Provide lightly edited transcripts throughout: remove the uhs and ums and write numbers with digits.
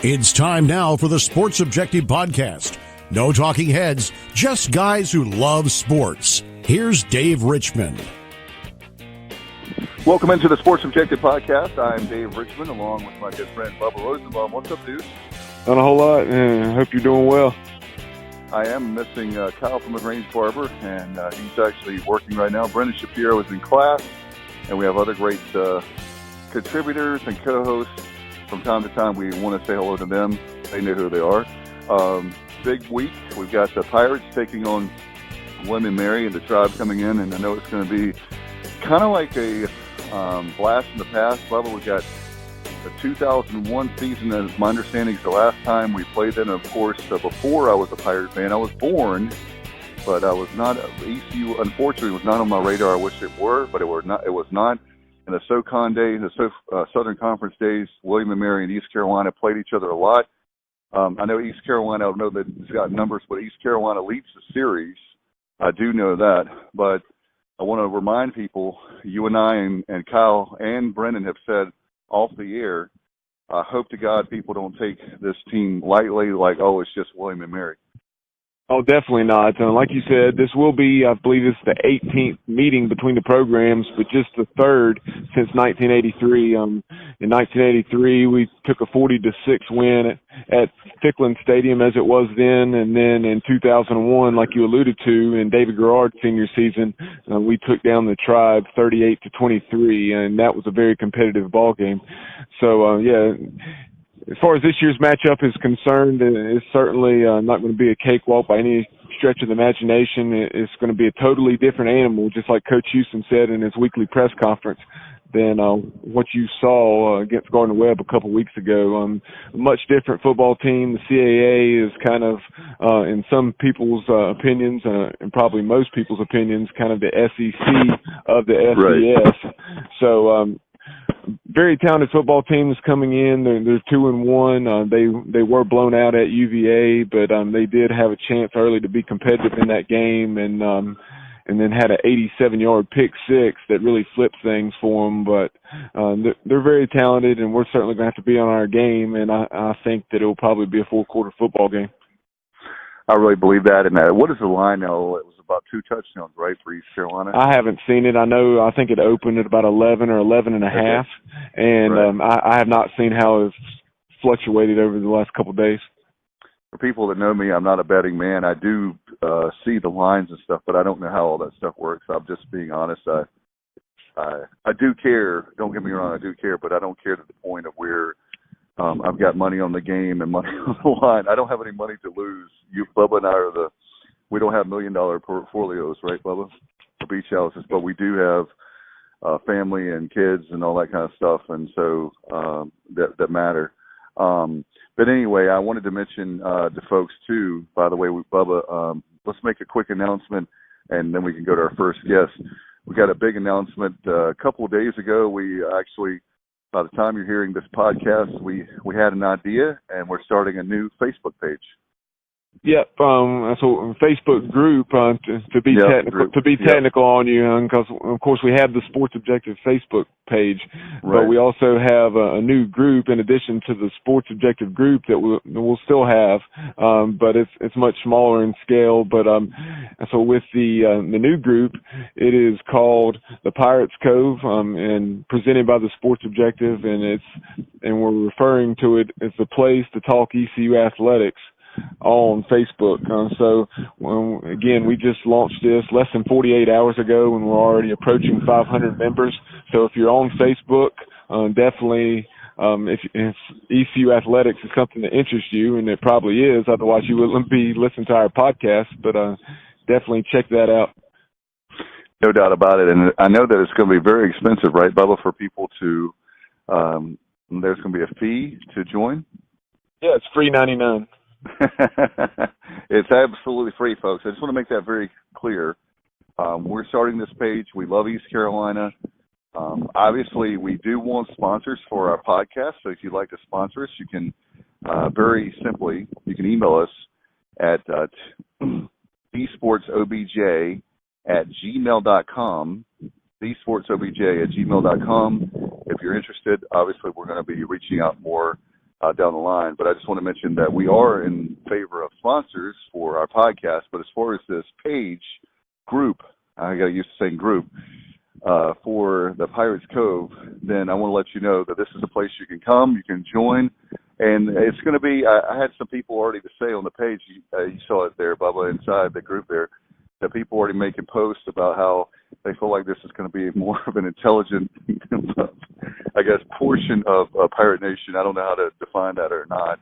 It's time now for the Sports Objective Podcast. No talking heads, just guys who love sports. Here's Dave Richmond. Welcome into the Sports Objective Podcast. I'm Dave Richmond, along with my good friend Bubba Rosenbaum. What's up, dude? Not a whole lot. I hope you're doing well. I am missing Kyle from the Grange Barber, and he's actually working right now. Brendan Shapiro is in class, and we have other great contributors and co-hosts. From time to time, we want to say hello to them. They know who they are. Big week. We've got the Pirates taking on William and Mary and the Tribe coming in, and I know it's going to be kind of like a blast in the past. Bubba, we got the 2001 season, as my understanding is the last time we played them. Of course, before I was a Pirate fan, I was born, but I was not. ECU, unfortunately, was not on my radar. I wish it were, but it was not. In the SoCon days, the Southern Conference days, William and Mary and East Carolina played each other a lot. I know East Carolina, I don't know that it's got numbers, but East Carolina leads the series. I do know that. But I want to remind people, you and I and Kyle and Brendan have said off the air, I hope to God people don't take this team lightly, like, oh, it's just William and Mary. Oh, definitely not. Like you said, this will be, I believe it's the 18th meeting between the programs, but just the third since 1983. In 1983, we took a 40-6 win at Ficklen Stadium as it was then, and then in 2001, like you alluded to, in David Garrard's senior season, we took down the Tribe 38-23, and that was a very competitive ball game. So, yeah. As far as this year's matchup is concerned, it's certainly not going to be a cakewalk by any stretch of the imagination. It's going to be a totally different animal, just like Coach Houston said in his weekly press conference, than what you saw against Gardner-Webb a couple weeks ago. A much different football team. The CAA is kind of, in some people's opinions, and probably most people's opinions, kind of the SEC of the FCS. Right. So, very talented football teams coming in. They're 2-1. They were blown out at UVA, but they did have a chance early to be competitive in that game, and then had an 87-yard pick six that really flipped things for them. But they're very talented, and we're certainly going to have to be on our game. And I think that it will probably be a full-quarter football game. I really believe that. And what is the line now? It was about 2 touchdowns, right, for East Carolina? I haven't seen it. I think it opened at about 11 or 11 and a half. And right. I have not seen how it's fluctuated over the last couple of days. For people that know me, I'm not a betting man. I do see the lines and stuff, but I don't know how all that stuff works. I'm just being honest. I do care. Don't get me wrong, I do care, but I don't care to the point of where I've got money on the game and money on the line. I don't have any money to lose. You, Bubba, and I we don't have $1 million portfolios, right, Bubba, or beach houses, but we do have family and kids and all that kind of stuff, and so that matter. But anyway, I wanted to mention to folks too. By the way, Bubba, let's make a quick announcement, and then we can go to our first guest. We got a big announcement a couple of days ago. We actually, by the time you're hearing this podcast, we had an idea, and we're starting a new Facebook page. Yep. So Facebook group to be technical on you, because of course we have the Sports Objective Facebook page, right. But we also have a new group in addition to the Sports Objective group that we'll still have, but it's much smaller in scale. But so with the new group, it is called the Pirates Cove, and presented by the Sports Objective, and we're referring to it as the place to talk ECU athletics on Facebook. So again, we just launched this less than 48 hours ago, and we're already approaching 500 members. So if you're on Facebook, definitely, if ECU athletics is something that interests you, and it probably is, otherwise you wouldn't be listening to our podcast, but definitely check that out. No doubt about it. And I know that it's going to be very expensive, right, Bubba, for people to there's going to be a fee to join? Yeah, it's free $99. It's absolutely free, folks. I just want to make that very clear. We're starting this page. We love East Carolina. Obviously, we do want sponsors for our podcast. So if you'd like to sponsor us, you can very simply, you can email us at thesportsobj@gmail.com, thesportsobj@gmail.com. If you're interested, obviously we're going to be reaching out more down the line. But I just want to mention that we are in favor of sponsors for our podcast. But as far as this page group, I got used to saying group, for the Pirates Cove, then I want to let you know that this is a place you can come, you can join, and it's going to be, I had some people already to say on the page, you saw it there, Bubba, inside the group there, that people already making posts about how they feel like this is going to be more of an intelligent, I guess, portion of Pirate Nation. I don't know how to define that or not,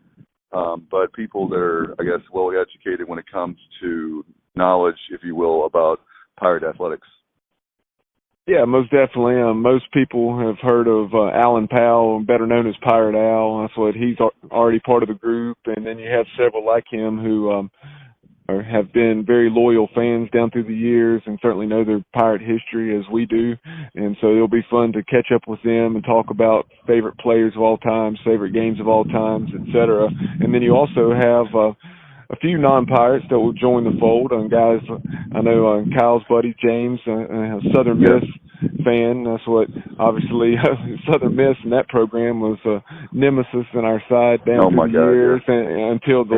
but people that are, I guess, well educated when it comes to knowledge, if you will, about Pirate athletics. Yeah, most definitely. Most people have heard of Alan Powell, better known as Pirate Al. That's what he's already part of the group. And then you have several like him who have been very loyal fans down through the years and certainly know their Pirate history as we do. And so it'll be fun to catch up with them and talk about favorite players of all times, favorite games of all times, etc. And then you also have a few non-Pirates that will join the fold. Guys, I know Kyle's buddy, James, a Southern Miss fan. That's what, obviously, Southern Miss in that program was a nemesis in our side down through the years until the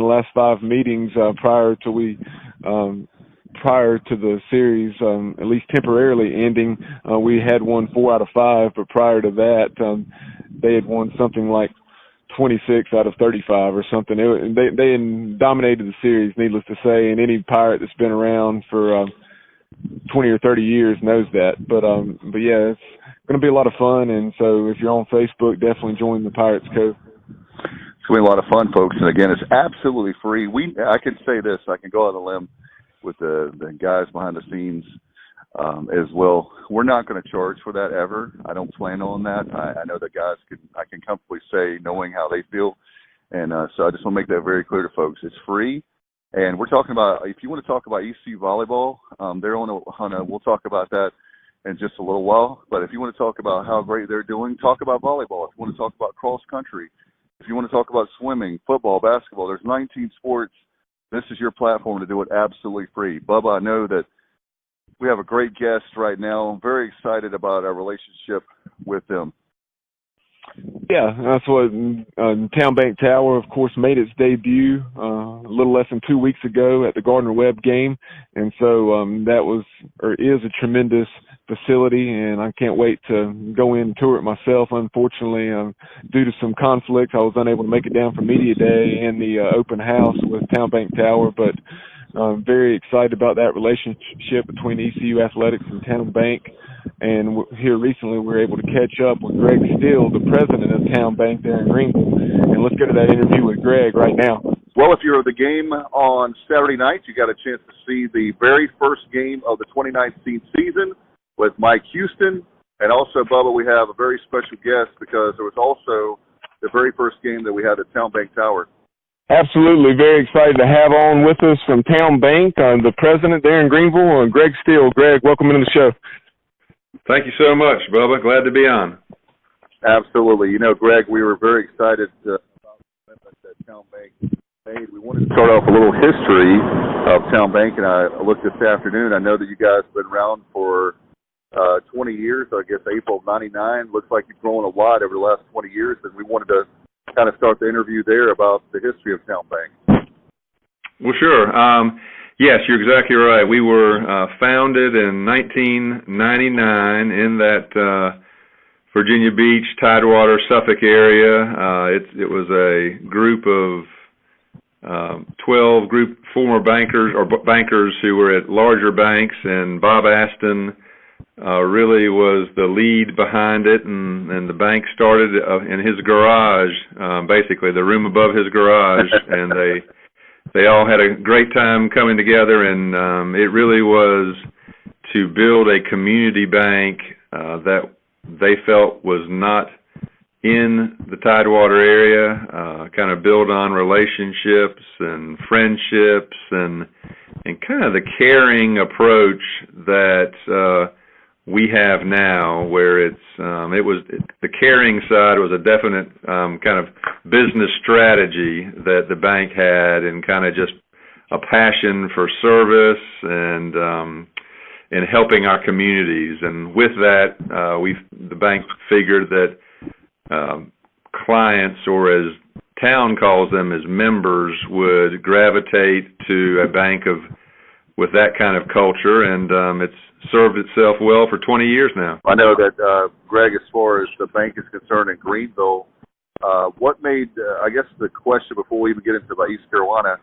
last 5 meetings prior to the series, at least temporarily ending. We had won 4 out of 5, but prior to that, they had won something like 26 out of 35 or something. They had dominated the series, needless to say, and any Pirate that's been around for 20 or 30 years knows that. But yeah, it's going to be a lot of fun, and so if you're on Facebook, definitely join the Pirates Cove. It's going to be a lot of fun, folks, and again, it's absolutely free. I can say this, I can go out on a limb with the guys behind the scenes as well. We're not going to charge for that ever. I don't plan on that. I know that guys I can comfortably say, knowing how they feel, and so I just want to make that very clear to folks. It's free, and we're talking about, if you want to talk about ECU volleyball, they're we'll talk about that in just a little while. But if you want to talk about how great they're doing, talk about volleyball. If you want to talk about cross country, if you want to talk about swimming, football, basketball, there's 19 sports. This is your platform to do it absolutely free. Bubba, I know that we have a great guest right now. I'm very excited about our relationship with them. Yeah, that's what TowneBank Tower, of course, made its debut a little less than 2 weeks ago at the Gardner-Webb game. And so that was, or is, a tremendous facility, and I can't wait to go in and tour it myself. Unfortunately, due to some conflicts, I was unable to make it down for Media Day and the open house with TowneBank Tower, but I'm very excited about that relationship between ECU Athletics and TowneBank. And here recently we were able to catch up with Greg Steele, the president of TowneBank there in Greenville. And let's go to that interview with Greg right now. Well, if you're at the game on Saturday night, you got a chance to see the very first game of the 2019 season with Mike Houston. And also, Bubba, we have a very special guest because there was also the very first game that we had at TowneBank Tower. Absolutely. Very excited to have on with us from TowneBank, the president there in Greenville, Greg Steele. Greg, welcome into the show. Thank you so much, Bubba. Glad to be on. Absolutely. You know, Greg, we were very excited about the commitment that TowneBank made. We wanted to start off a little history of TowneBank, and I looked this afternoon. I know that you guys have been around for 20 years, I guess April of 99. Looks like you've grown a lot over the last 20 years, and we wanted to kind of start the interview there about the history of TowneBank. Well, sure. Yes, you're exactly right. We were founded in 1999 in that Virginia Beach, Tidewater, Suffolk area. It was a group of 12 former bankers who were at larger banks, and Bob Aston really was the lead behind it, and the bank started in his garage, basically the room above his garage, and they all had a great time coming together, and it really was to build a community bank that they felt was not in the Tidewater area, kind of build on relationships and friendships and kind of the caring approach that we have now, where the caring side was a definite kind of business strategy that the bank had, and kind of just a passion for service and helping our communities. And with that, the bank figured that clients, or as Town calls them, as members, would gravitate to a bank with that kind of culture, and it's served itself well for 20 years now. I know that, Greg, as far as the bank is concerned in Greenville, what made, I guess the question before we even get into about East Carolina,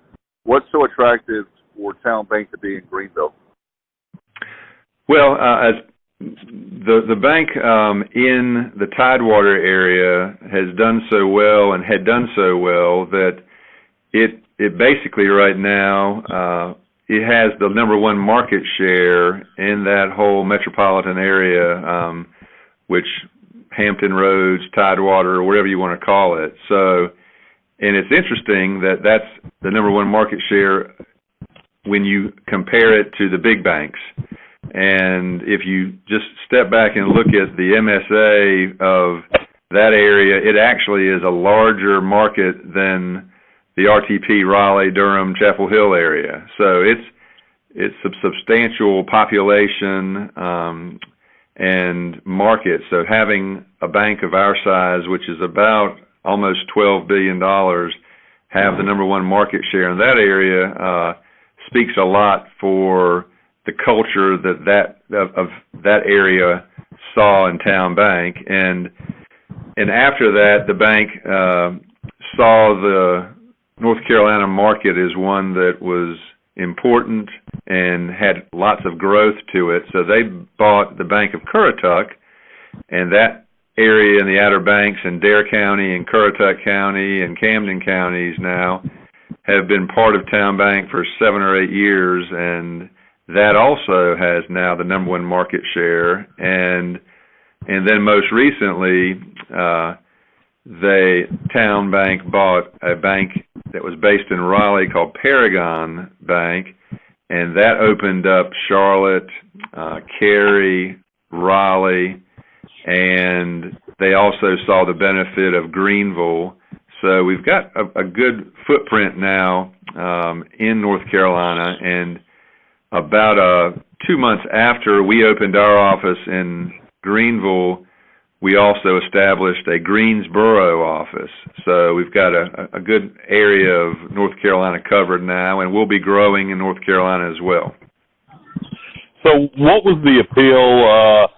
what's so attractive for TowneBank to be in Greenville? Well, as the bank in the Tidewater area has done so well and had done so well that it basically right now it has the number one market share in that whole metropolitan area, which Hampton Roads, Tidewater, or whatever you want to call it. So, and it's interesting that that's the number one market share when you compare it to the big banks. And if you just step back and look at the MSA of that area, it actually is a larger market than the RTP, Raleigh, Durham, Chapel Hill area. So it's a substantial population and market. So having a bank of our size, which is about almost $12 billion, have the number one market share in that area speaks a lot for the culture of that area saw in TowneBank. And after that, the bank saw the North Carolina market as one that was important and had lots of growth to it. So they bought the Bank of Currituck, and that area in the Outer Banks and Dare County and Currituck County and Camden counties now have been part of TowneBank for 7 or 8 years, and that also has now the number one market share. And then most recently, TowneBank bought a bank that was based in Raleigh called Paragon Bank, and that opened up Charlotte, Cary, Raleigh, and they also saw the benefit of Greenville. So we've got a good footprint now in North Carolina, and about 2 months after we opened our office in Greenville, we also established a Greensboro office. So we've got a good area of North Carolina covered now, and we'll be growing in North Carolina as well. So what was the appeal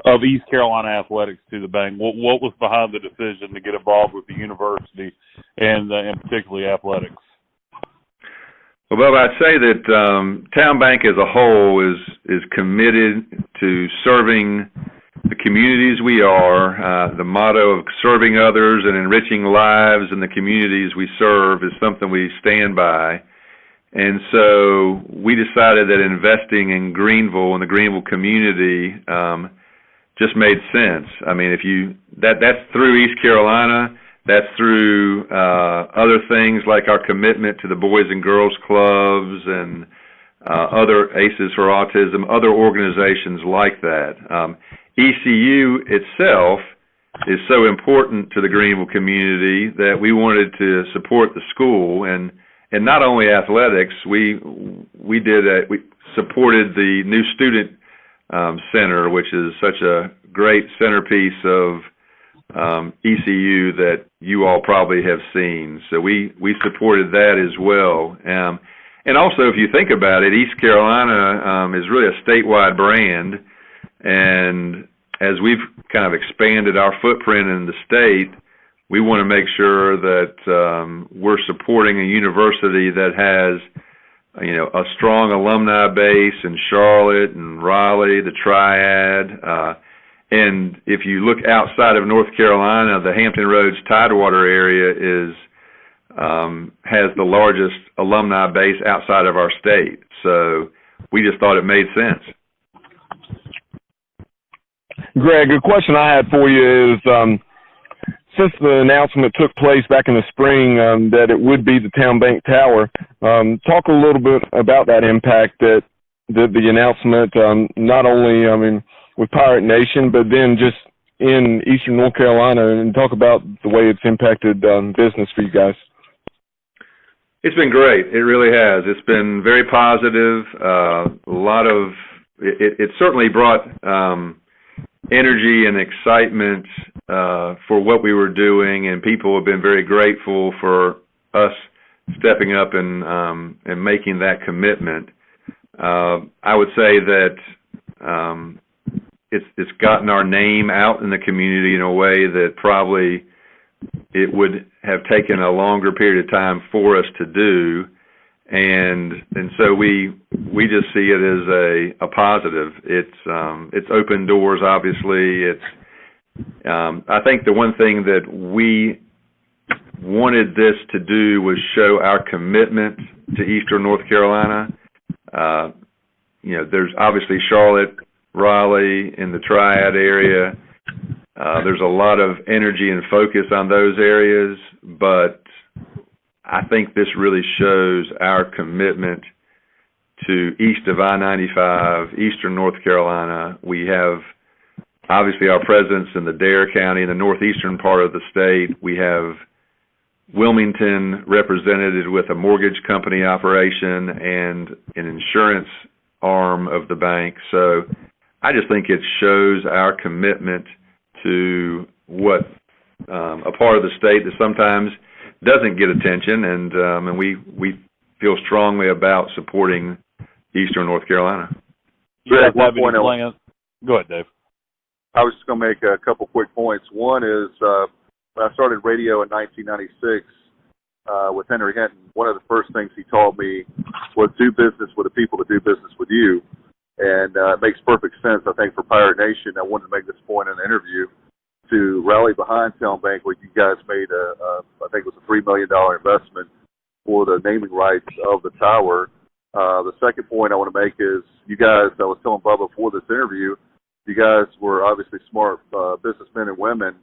of East Carolina athletics to the bank? What was behind the decision to get involved with the university and particularly athletics? Well, Bob, I'd say that TowneBank as a whole is committed to serving the communities we are. The motto of serving others and enriching lives in the communities we serve is something we stand by. And so we decided that investing in Greenville and the Greenville community just made sense. I mean, that's through East Carolina. That's through other things like our commitment to the Boys and Girls Clubs and other ACEs for Autism, other organizations like that. ECU itself is so important to the Greenville community that we wanted to support the school, and not only athletics. We supported the new student center, which is such a great centerpiece of ECU that you all probably have seen. So we supported that as well. And also, if you think about it, East Carolina is really a statewide brand, and as we've kind of expanded our footprint in the state, we want to make sure that we're supporting a university that has, a strong alumni base in Charlotte and Raleigh, the Triad. And if you look outside of North Carolina, the Hampton Roads Tidewater area has the largest alumni base outside of our state. So we just thought it made sense. Greg, a question I had for you is, since the announcement took place back in the spring that it would be the TowneBank Tower, talk a little bit about that impact that the announcement, not only, with Pirate Nation, but then just in Eastern North Carolina, and talk about the way it's impacted business for you guys. It's been great. It really has. It's been very positive. It certainly brought energy and excitement for what we were doing, and people have been very grateful for us stepping up and making that commitment. I would say that it's gotten our name out in the community in a way that probably it would have taken a longer period of time for us to do, and so we just see it as a positive. It's opened doors, obviously. I think the one thing that we wanted this to do was show our commitment to Eastern North Carolina. There's obviously Charlotte, Raleigh, in the Triad area. There's a lot of energy and focus on those areas, but I think this really shows our commitment to east of I-95, Eastern North Carolina. We have obviously our presence in the Dare County, in the northeastern part of the state. We have Wilmington represented with a mortgage company operation and an insurance arm of the bank. So I just think it shows our commitment to what a part of the state that sometimes doesn't get attention, and we feel strongly about supporting Eastern North Carolina. Yeah, go ahead, Dave. I was just going to make a couple quick points. One is when I started radio in 1996 with Henry Hinton, one of the first things he taught me was do business with the people that do business with you. And it makes perfect sense, I think, for Pirate Nation. I wanted to make this point in the interview to rally behind TowneBank, where you guys made I think it was a $3 million investment for the naming rights of the tower. The second point I want to make is you guys, I was telling Bubba before this interview, you guys were obviously smart businessmen and women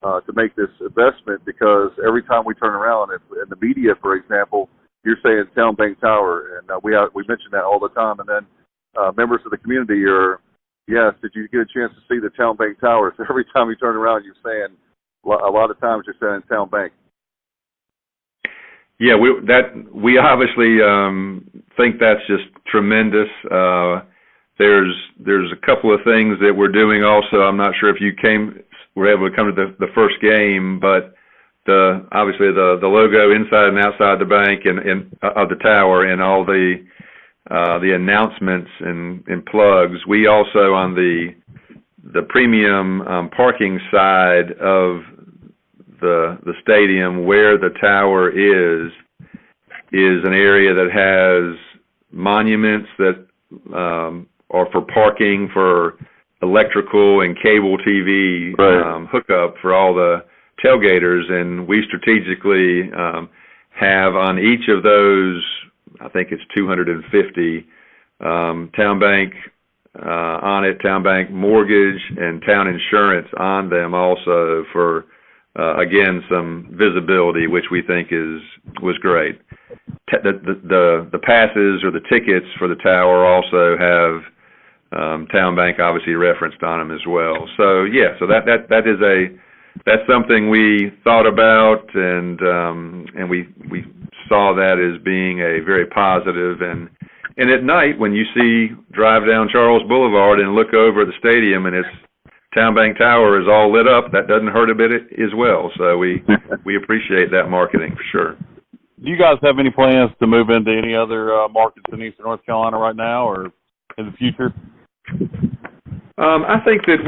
to make this investment, because every time we turn around in the media, for example, you're saying TowneBank Tower, and we mention that all the time, and then members of the community are, yes, did you get a chance to see the TowneBank Tower? So every time you turn around, you're saying, a lot of times you're saying TowneBank. Yeah, we obviously think that's just tremendous. There's a couple of things that we're doing also. I'm not sure if you were able to come to the first game, but obviously the logo inside and outside the bank and of the tower, and all the announcements and plugs. We also, on the premium parking side of the stadium, where the tower is an area that has monuments that are for parking, for electrical and cable TV hookup for all the tailgaters, and we strategically have on each of those, I think it's 250, TowneBank on it, TowneBank Mortgage and Town Insurance on them also for, again, some visibility, which we think was great. The passes or the tickets for the tower also have TowneBank obviously referenced on them as well. So yeah, so that's something we thought about, and we saw that as being a very positive. And at night, when you drive down Charles Boulevard and look over the stadium, and its TowneBank Tower is all lit up, that doesn't hurt a bit as well. So we appreciate that marketing for sure. Do you guys have any plans to move into any other markets in Eastern North Carolina right now or in the future? I think that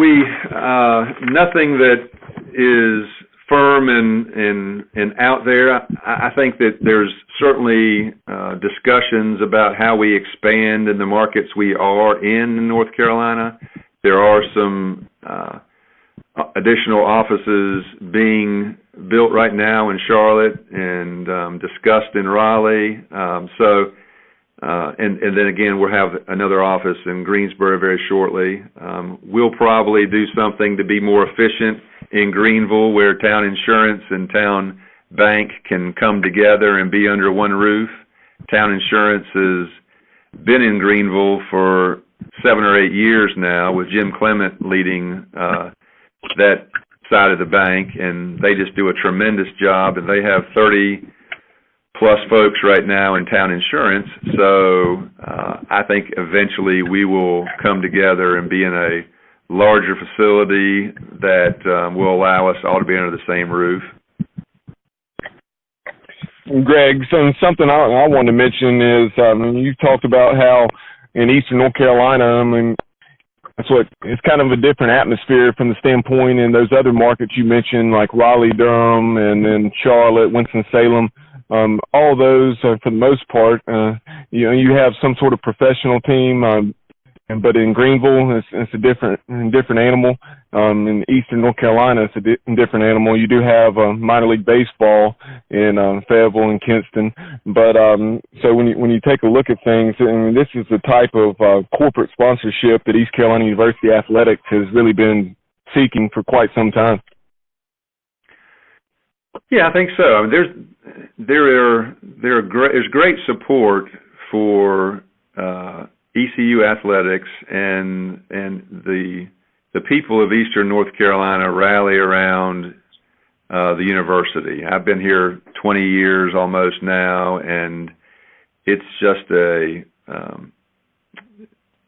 nothing that is firm and out there. I think that there's certainly discussions about how we expand in the markets we are in North Carolina. There are some additional offices being built right now in Charlotte and discussed in Raleigh. And then again, we'll have another office in Greensboro very shortly. We'll probably do something to be more efficient in Greenville, where Town Insurance and TowneBank can come together and be under one roof. Town Insurance has been in Greenville for 7 or 8 years now, with Jim Clement leading that side of the bank, and they just do a tremendous job, and they have 30 plus folks right now in Town Insurance. So I think eventually we will come together and be in a larger facility that will allow us all to be under the same roof. Greg, something I want to mention is you've talked about how in Eastern North Carolina, it's kind of a different atmosphere from the standpoint in those other markets you mentioned, like Raleigh, Durham, and then Charlotte, Winston-Salem. All those, for the most part, you have some sort of professional team, but in Greenville, it's a different animal. In Eastern North Carolina, it's a different animal. You do have minor league baseball in Fayetteville and Kinston, but so when you take a look at things, and this is the type of corporate sponsorship that East Carolina University Athletics has really been seeking for quite some time. Yeah, I think so. I mean, there's great support for ECU athletics, and the people of Eastern North Carolina rally around the university. I've been here 20 years almost now, and it's just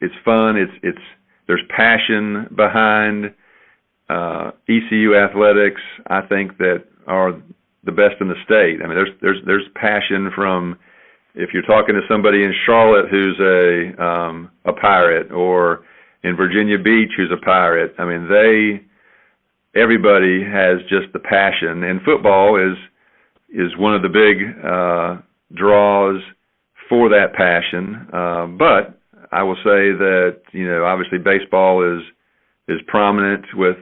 it's fun. There's passion behind ECU athletics. I think that are the best in the state. I mean, there's passion from, if you're talking to somebody in Charlotte who's a Pirate, or in Virginia Beach who's a Pirate, I mean, everybody has just the passion, and football is one of the big draws for that passion. But I will say that, obviously baseball is prominent with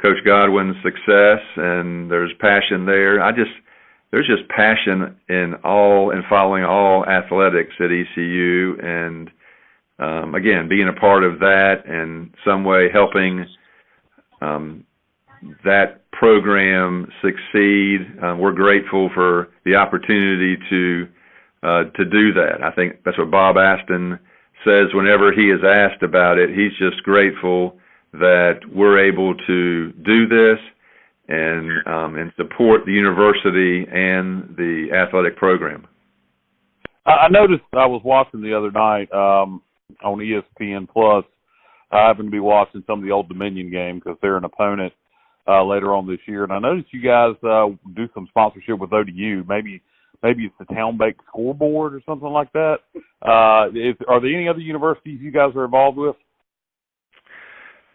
Coach Godwin's success, and there's passion there. There's just passion in following all athletics at ECU, and again, being a part of that and some way helping that program succeed. We're grateful for the opportunity to do that. I think that's what Bob Aston says whenever he is asked about it. He's just grateful that we're able to do this and support the university and the athletic program. I noticed, I was watching the other night on ESPN Plus. I happen to be watching some of the Old Dominion game because they're an opponent later on this year, and I noticed you guys do some sponsorship with ODU. Maybe it's the TowneBank scoreboard or something like that. Are there any other universities you guys are involved with?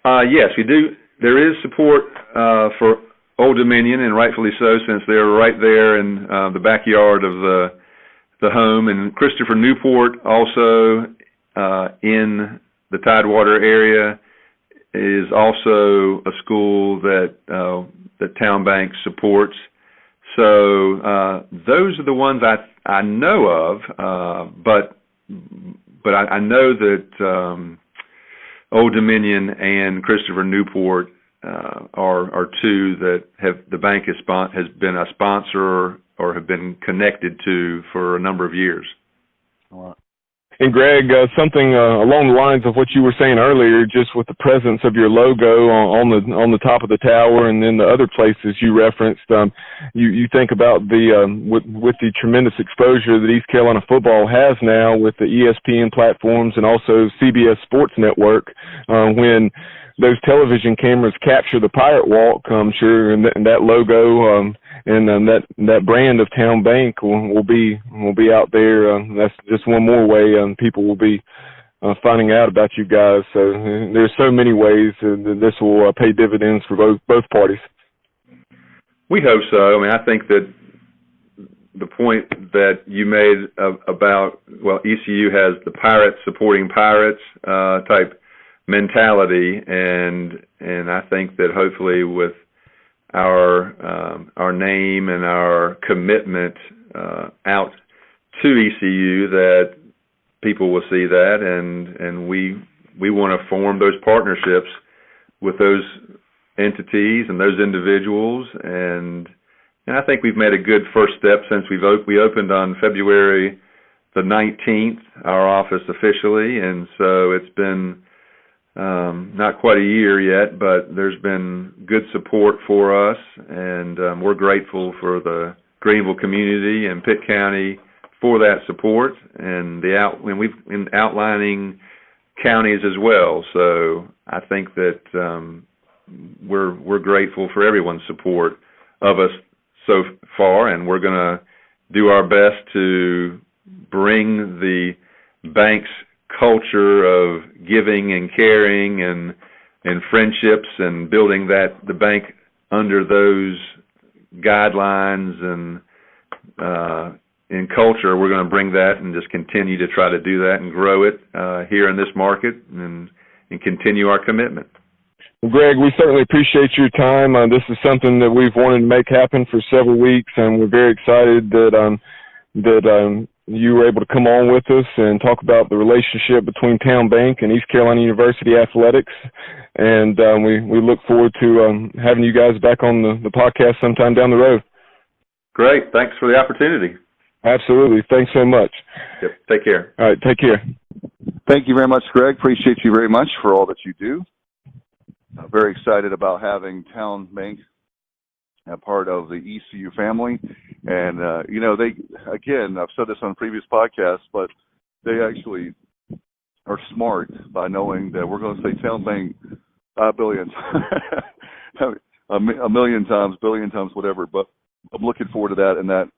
Yes, we do. There is support for Old Dominion, and rightfully so, since they're right there in the backyard of the home. And Christopher Newport, also in the Tidewater area, is also a school that TowneBank supports. So those are the ones I know of, but I know that Old Dominion and Christopher Newport are two that the bank has been a sponsor or have been connected to for a number of years. All right. And Greg, something along the lines of what you were saying earlier, just with the presence of your logo on the top of the tower, and then the other places you referenced, you think about with the tremendous exposure that East Carolina football has now with the ESPN platforms and also CBS Sports Network, when those television cameras capture the Pirate Walk, I'm sure, and that logo and that brand of TowneBank will be out there. That's just one more way people will be finding out about you guys. So there's so many ways that this will pay dividends for both parties. We hope so. I mean, I think that the point that you made about, ECU has the Pirates supporting Pirates type mentality, and I think that hopefully with our name and our commitment out to ECU, that people will see that, and we want to form those partnerships with those entities and those individuals, and I think we've made a good first step since we opened on February the 19th, our office officially, and so it's been not quite a year yet, but there's been good support for us, and we're grateful for the Greenville community and Pitt County for that support. And we've been outlining counties as well. So I think that we're grateful for everyone's support of us so far, and we're going to do our best to bring the bank's culture of giving and caring and friendships and building the bank under those guidelines and in culture. We're going to bring that and just continue to try to do that and grow it here in this market and continue our commitment. Well, Greg, we certainly appreciate your time. This is something that we've wanted to make happen for several weeks, and we're very excited that you were able to come on with us and talk about the relationship between TowneBank and East Carolina University Athletics. And we look forward to having you guys back on the podcast sometime down the road. Great. Thanks for the opportunity. Absolutely. Thanks so much. Yep. Take care. All right. Take care. Thank you very much, Greg. Appreciate you very much for all that you do. Very excited about having TowneBank a part of the ECU family. And, again, I've said this on previous podcasts, but they actually are smart by knowing that we're going to say TowneBank billions, a million times, billion times, whatever. But I'm looking forward to that. And that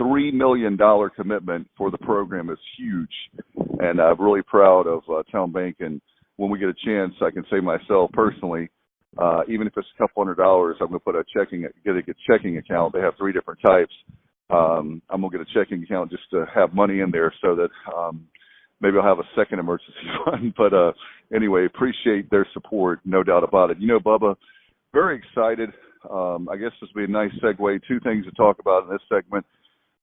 $3 million commitment for the program is huge. And I'm really proud of TowneBank. And when we get a chance, I can say myself personally, even if it's a couple $100, I'm going to put get a checking account. They have 3 different types. I'm going to get a checking account just to have money in there so that maybe I'll have a second emergency fund. But anyway, appreciate their support, no doubt about it. Bubba, very excited. I guess this will be a nice segue. 2 things to talk about in this segment.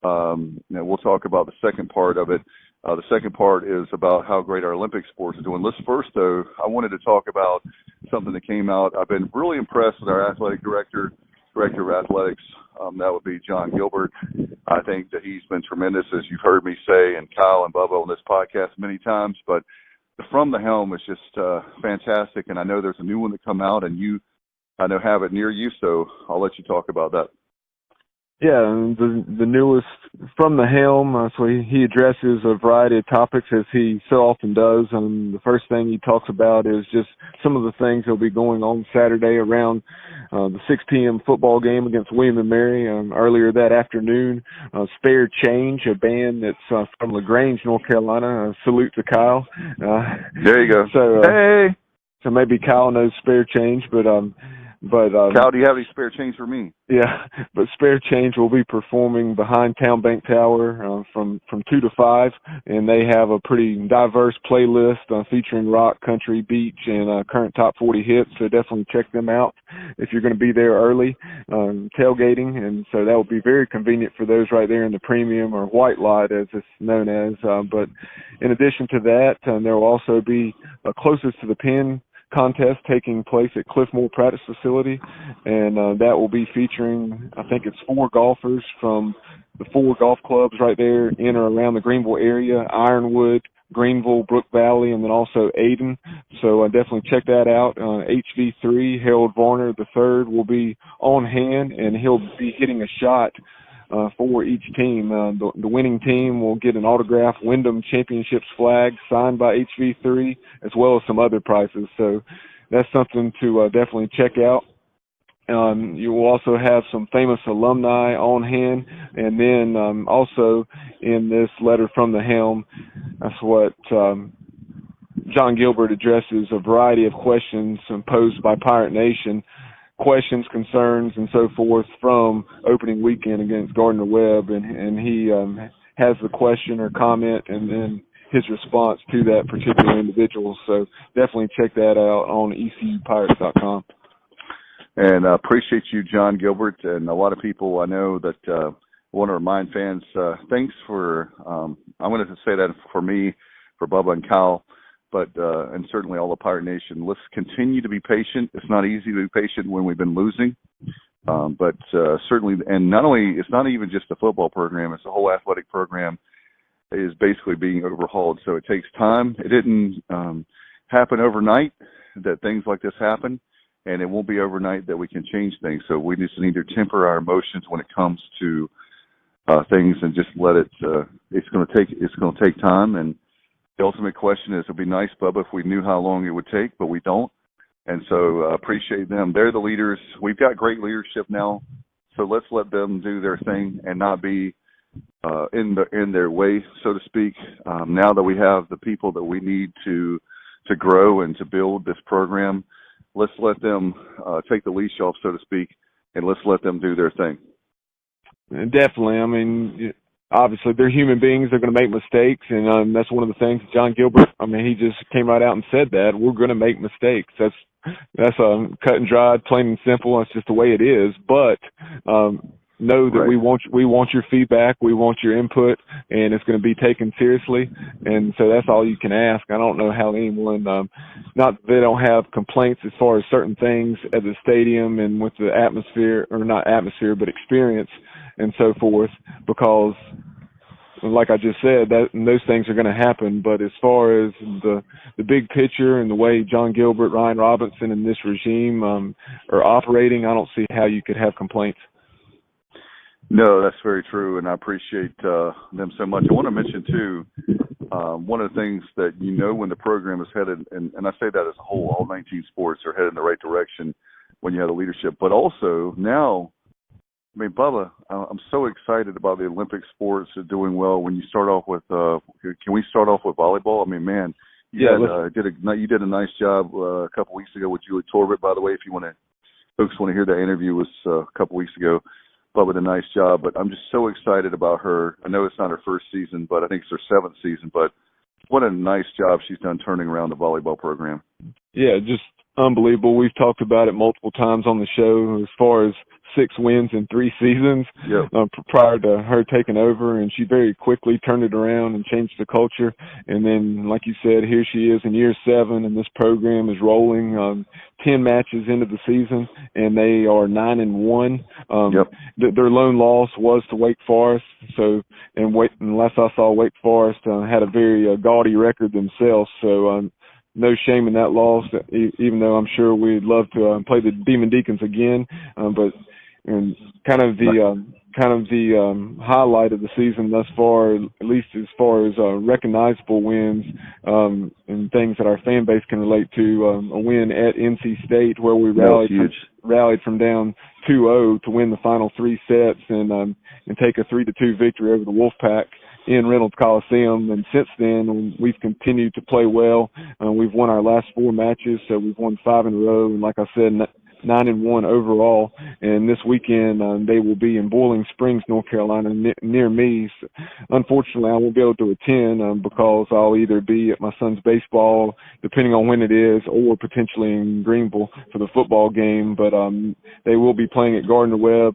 We'll talk about the second part of it. The second part is about how great our Olympic sports are doing. Let's first, though, I wanted to talk about something that came out. I've been really impressed with our athletic director of athletics. That would be John Gilbert. I think that he's been tremendous, as you've heard me say, and Kyle and Bubba on this podcast many times. But From the Helm is just fantastic, and I know there's a new one that come out, and you, I know, have it near you, so I'll let you talk about that. Yeah, the newest From the Helm, so he addresses a variety of topics as he so often does. The first thing he talks about is just some of the things that will be going on Saturday around the 6 p.m. football game against William & Mary. Earlier that afternoon, Spare Change, a band that's from LaGrange, North Carolina. Salute to Kyle. There you go. Hey! So maybe Kyle knows Spare Change, but Kyle, do you have any spare change for me? Yeah, but Spare Change will be performing behind TowneBank Tower from 2 to 5, and they have a pretty diverse playlist featuring rock, country, beach, and current top 40 hits. So definitely check them out if you're going to be there early, tailgating, and so that will be very convenient for those right there in the premium or white lot, as it's known as. But in addition to that, there will also be closest to the pin contest taking place at Cliffmore Practice Facility, and that will be featuring, I think it's 4 golfers from the 4 golf clubs right there in or around the Greenville area: Ironwood, Greenville, Brook Valley, and then also Aden. So definitely check that out. HV3, Harold Varner III, will be on hand, and he'll be hitting a shot for each team. The winning team will get an autographed Wyndham Championships flag signed by HV3, as well as some other prizes. So that's something to definitely check out. You will also have some famous alumni on hand. And then also in this letter from the Helm, that's what John Gilbert addresses a variety of questions posed by Pirate Nation, questions, concerns, and so forth from opening weekend against Gardner-Webb, and he has the question or comment and then his response to that particular individual. So definitely check that out on ECUPirates.com. And I appreciate you, John Gilbert, and a lot of people I know that want to remind fans, thanks for, I'm going to say that for me, for Bubba and Kyle, but and certainly all the Pirate Nation, let's continue to be patient. It's not easy to be patient when we've been losing, but certainly, and not only, it's not even just the football program, it's the whole athletic program is basically being overhauled. So it takes time. It didn't happen overnight that things like this happen, and it won't be overnight that we can change things. So we just need to temper our emotions when it comes to things and just let it. It's going to take time, and the ultimate question is, it'd be nice, Bubba, if we knew how long it would take, but we don't. And so appreciate them. They're the leaders. We've got great leadership now, so let's let them do their thing and not be in their way, so to speak. Now that we have the people that we need to grow and to build this program, let's let them take the leash off, so to speak, and let's let them do their thing. Definitely. I mean, obviously they're human beings. They're going to make mistakes, and that's one of the things John Gilbert, I mean, he just came right out and said that. We're going to make mistakes. That's cut and dried, plain and simple. That's just the way it is. But know that right. we want your feedback, we want your input, and it's going to be taken seriously. And so that's all you can ask. I don't know how anyone, not that they don't have complaints as far as certain things at the stadium and with the atmosphere, or not atmosphere, but experience and so forth, because like I just said, those things are going to happen. But as far as the big picture and the way John Gilbert, Ryan Robinson, and this regime are operating, I don't see how you could have complaints. No, that's very true, and I appreciate them so much. I want to mention, too, one of the things that when the program is headed, and I say that as a whole, all 19 sports are headed in the right direction when you have the leadership. But also now, I mean, Bubba, I'm so excited about the Olympic sports doing well. When you start off with, can we start off with volleyball? I mean, man, you did a nice job a couple weeks ago with Julie Torbett. By the way, if folks want to hear that interview, was a couple weeks ago. Bubba did a nice job, but I'm just so excited about her. I know it's not her first season, but I think it's her 7th season. But what a nice job she's done turning around the volleyball program. Yeah, just unbelievable. We've talked about it multiple times on the show as far as 6 wins in 3 seasons prior to her taking over, and she very quickly turned it around and changed the culture. And then, like you said, here she is in year 7, and this program is rolling 10 matches into the season, and they are 9-1. Their lone loss was to Wake Forest. So, and unless I saw Wake Forest had a very gaudy record themselves. So, no shame in that loss, even though I'm sure we'd love to play the Demon Deacons again. But kind of the highlight of the season thus far, at least as far as recognizable wins and things that our fan base can relate to, a win at NC State where we rallied from down 2-0 to win the final 3 sets and take a 3-2 victory over the Wolfpack in Reynolds Coliseum. And since then, we've continued to play well. We've won our last 4 matches, so we've won 5 in a row. And like I said, 9-1 overall. And this weekend, they will be in Boiling Springs, North Carolina, near me. So, unfortunately, I won't be able to attend because I'll either be at my son's baseball, depending on when it is, or potentially in Greenville for the football game. But they will be playing at Gardner-Webb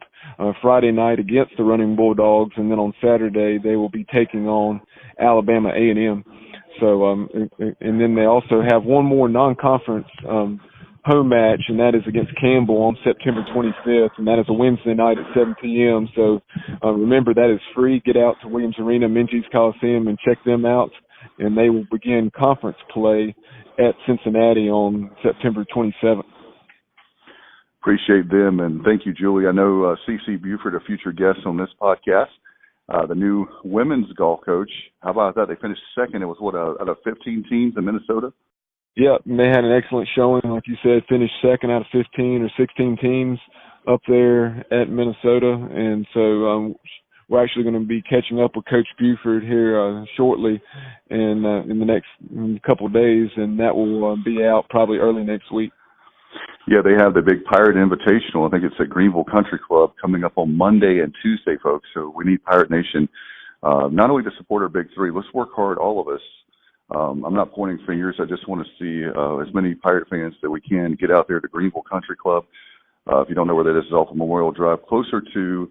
Friday night against the Running Bulldogs, and then on Saturday they will be taking on Alabama A&M. So, and then they also have one more non-conference home match, and that is against Campbell on September 25th, and that is a Wednesday night at 7 p.m. So remember, that is free. Get out to Williams Arena, Minges Coliseum, and check them out. And they will begin conference play at Cincinnati on September 27th. Appreciate them, and thank you, Julie. I know CC Buford, a future guest on this podcast, the new women's golf coach. How about that? They finished second. It was, out of 15 teams in Minnesota? Yeah, they had an excellent showing. Like you said, finished second out of 15 or 16 teams up there at Minnesota. And so we're actually going to be catching up with Coach Buford here shortly and in the next couple of days, and that will be out probably early next week. Yeah, they have the big Pirate Invitational. I think it's at Greenville Country Club coming up on Monday and Tuesday, folks. So we need Pirate Nation not only to support our Big Three. Let's work hard, all of us. I'm not pointing fingers. I just want to see as many Pirate fans that we can get out there to Greenville Country Club. If you don't know where that is, it's off of Memorial Drive, closer to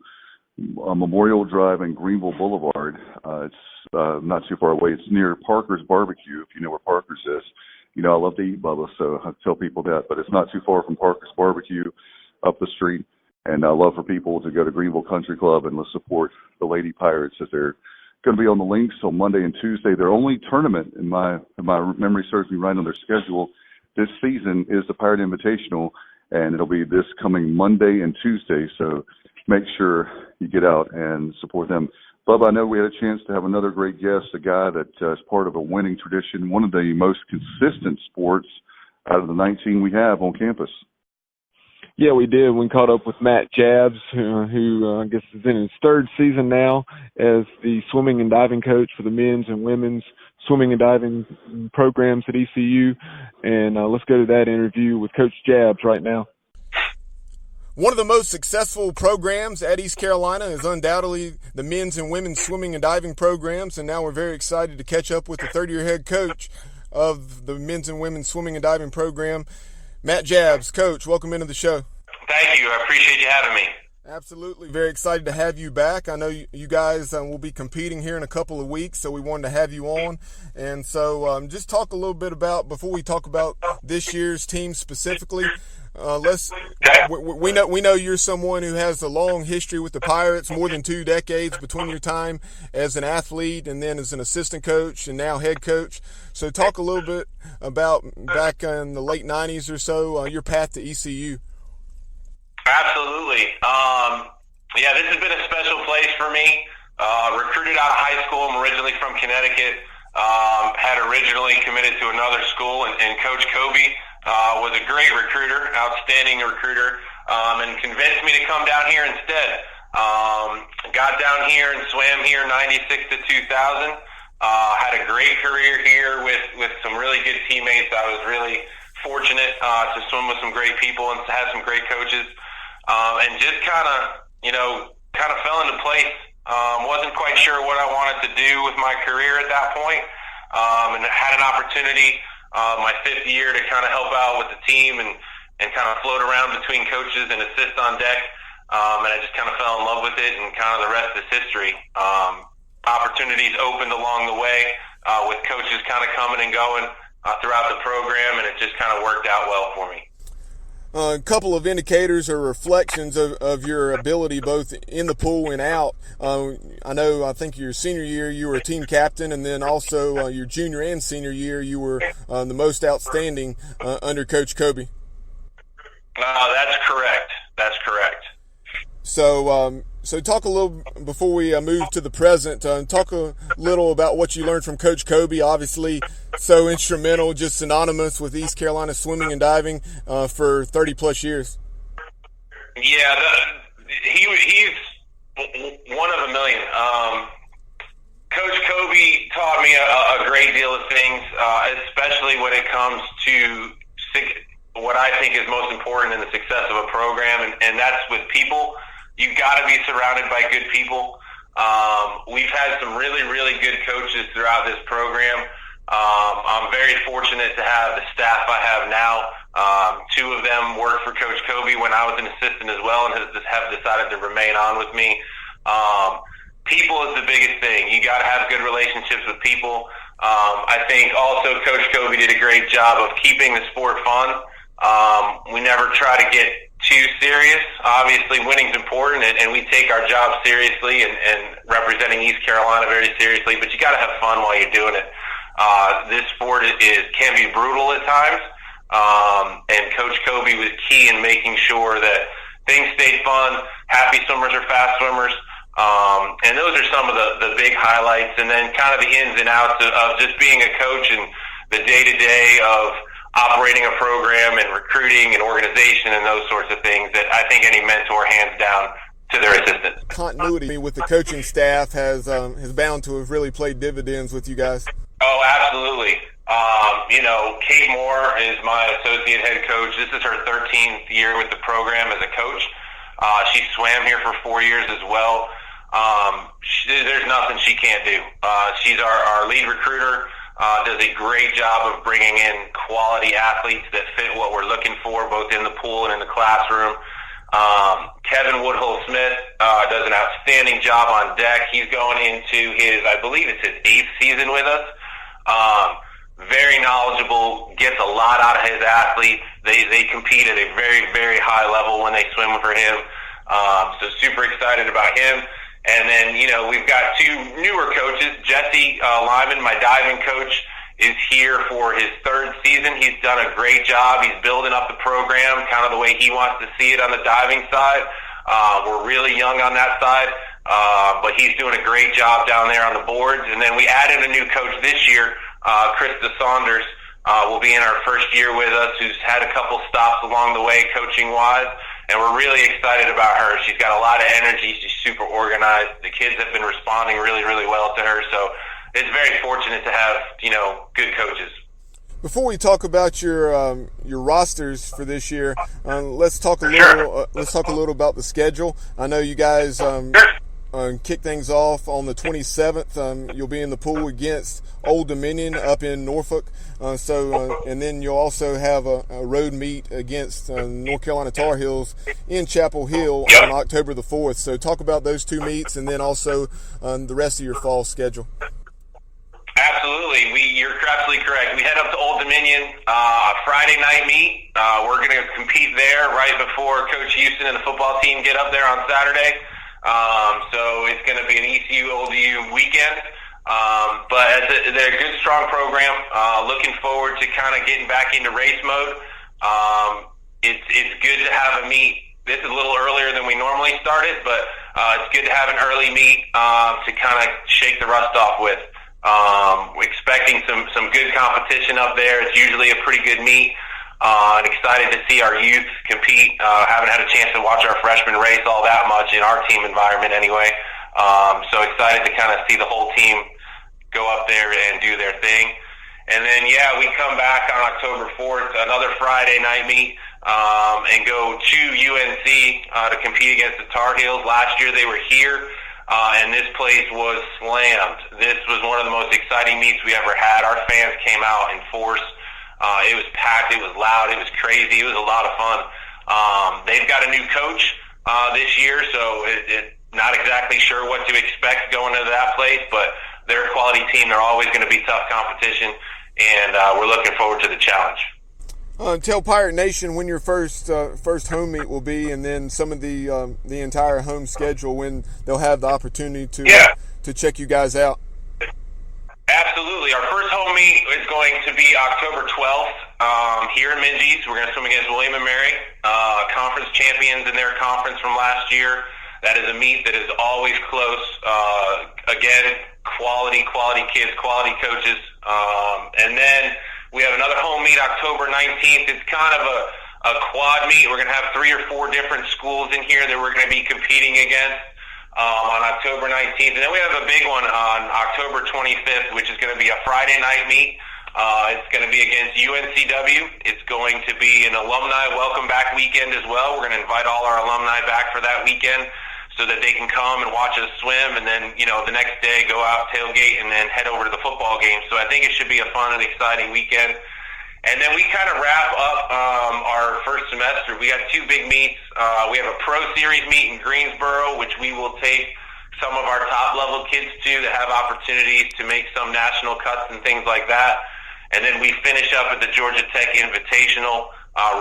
Memorial Drive and Greenville Boulevard. It's not too far away. It's near Parker's Barbecue, if you know where Parker's is. You know, I love to eat, Bubba, so I tell people that. But it's not too far from Parker's Barbecue up the street. And I love for people to go to Greenville Country Club and let's support the Lady Pirates as they're going to be on the links on Monday and Tuesday. Their only tournament, in my memory serves me right, on their schedule this season is the Pirate Invitational, and it'll be this coming Monday and Tuesday. So make sure you get out and support them. Bubba, I know we had a chance to have another great guest, a guy that is part of a winning tradition, one of the most consistent sports out of the 19 we have on campus. Yeah, we did. We caught up with Matt Jabs, who I guess is in his third season now as the swimming and diving coach for the men's and women's swimming and diving programs at ECU. And let's go to that interview with Coach Jabs right now. One of the most successful programs at East Carolina is undoubtedly the men's and women's swimming and diving programs, and now we're very excited to catch up with the third-year head coach of the men's and women's swimming and diving program, Matt Jabs. Coach, welcome into the show. Thank you. I appreciate you having me. Absolutely. Very excited to have you back. I know you guys will be competing here in a couple of weeks, so we wanted to have you on. And so just talk a little bit about, before we talk about this year's team specifically, we know you're someone who has a long history with the Pirates, more than 2 decades between your time as an athlete and then as an assistant coach and now head coach. So talk a little bit about back in the late 90s or so, your path to ECU. Absolutely. Yeah, this has been a special place for me. Recruited out of high school. I'm originally from Connecticut. Had originally committed to another school, and Coach Kobe was a great recruiter, outstanding recruiter, and convinced me to come down here instead. Got down here and swam here 96 to 2000. Had a great career here with some really good teammates. I was really fortunate to swim with some great people and to have some great coaches. And just kind of fell into place. Wasn't quite sure what I wanted to do with my career at that point. And had an opportunity my 5th year to kind of help out with the team and kind of float around between coaches and assist on deck. And I just kind of fell in love with it, and kind of the rest is history. Opportunities opened along the way with coaches kind of coming and going throughout the program, and it just kind of worked out well for me. A couple of indicators or reflections of your ability both in the pool and out. I think your senior year you were a team captain, and then also your junior and senior year you were the most outstanding under Coach Kobe. That's correct. That's correct. So talk a little, before we move to the present, talk a little about what you learned from Coach Kobe, obviously so instrumental, just synonymous with East Carolina swimming and diving for 30-plus years. Yeah, he's one of a million. Coach Kobe taught me a great deal of things, especially when it comes to what I think is most important in the success of a program, and that's with people. You've got to be surrounded by good people. We've had some really, really good coaches throughout this program. I'm very fortunate to have the staff I have now. 2 of them worked for Coach Kobe when I was an assistant as well, and have decided to remain on with me. People is the biggest thing. You got to have good relationships with people. I think also Coach Kobe did a great job of keeping the sport fun. We never try to get too serious. Obviously, winning's important, and we take our job seriously and representing East Carolina very seriously, but you got to have fun while you're doing it. This sport can be brutal at times, and Coach Kobe was key in making sure that things stayed fun. Happy swimmers are fast swimmers, and those are some of the big highlights, and then kind of the ins and outs of just being a coach and the day-to-day of operating a program and recruiting and organization and those sorts of things that I think any mentor hands down to their assistant. Continuity with the coaching staff has bound to have really played dividends with you guys. Oh, absolutely. Kate Moore is my associate head coach. This is her 13th year with the program as a coach. She swam here for 4 years as well. There's nothing she can't do. She's our lead recruiter. Does a great job of bringing in quality athletes that fit what we're looking for, both in the pool and in the classroom. Kevin Woodhull-Smith does an outstanding job on deck. He's going into I believe it's his 8th season with us. Very knowledgeable, gets a lot out of his athletes. They compete at a very, very high level when they swim for him. So super excited about him. And then, we've got 2 newer coaches. Jesse Lyman, my diving coach, is here for his 3rd season. He's done a great job. He's building up the program kind of the way he wants to see it on the diving side. We're really young on that side. but he's doing a great job down there on the boards. And then we added a new coach this year, Krista Saunders, will be in our first year with us, who's had a couple stops along the way coaching-wise, and we're really excited about her. She's got a lot of energy. She's super organized. The kids have been responding really, really well to her, so it's very fortunate to have, good coaches. Before we talk about your rosters for this year, let's talk a little about the schedule. I know you guys kick things off on the 27th. You'll be in the pool against Old Dominion up in Norfolk. And then you'll also have a road meet against North Carolina Tar Heels in Chapel Hill on October the 4th. So talk about those two meets and then also the rest of your fall schedule. Absolutely. You're absolutely correct. We head up to Old Dominion, Friday night meet. We're going to compete there right before Coach Houston and the football team get up there on Saturday. So it's going to be an ECU ODU weekend. But they're a good, strong program. Looking forward to kind of getting back into race mode. It's good to have a meet. This is a little earlier than we normally started, but it's good to have an early meet to kind of shake the rust off with. We're expecting some good competition up there. It's usually a pretty good meet. And excited to see our youth compete. Haven't had a chance to watch our freshmen race all that much in our team environment anyway. So excited to kind of see the whole team go up there and do their thing. And then, we come back on October 4th, another Friday night meet, and go to UNC to compete against the Tar Heels. Last year they were here. And this place was slammed. This was one of the most exciting meets we ever had. Our fans came out in force. It was packed. It was loud. It was crazy. It was a lot of fun. They've got a new coach this year, so not exactly sure what to expect going into that place, but they're a quality team. They're always going to be tough competition, and we're looking forward to the challenge. Tell Pirate Nation when your first home meet will be, and then some of the entire home schedule when they'll have the opportunity to check you guys out. Absolutely. Our first home meet is going to be October 12th here in Minges. We're going to swim against William & Mary, conference champions in their conference from last year. That is a meet that is always close. Again, quality kids, quality coaches. And then we have another home meet October 19th. It's kind of a quad meet. We're going to have 3 or 4 different schools in here that we're going to be competing against on October 19th. And then we have a big one on October 25th, which is going to be a Friday night meet. It's going to be against UNCW. It's going to be an alumni welcome back weekend as well. We're going to invite all our alumni back for that weekend so that they can come and watch us swim, and then, the next day go out, tailgate, and then head over to the football game. So I think it should be a fun and exciting weekend. And then we kind of wrap up our first semester. We got 2 big meets. We have a Pro Series meet in Greensboro, which we will take some of our top-level kids to have opportunities to make some national cuts and things like that. And then we finish up at the Georgia Tech Invitational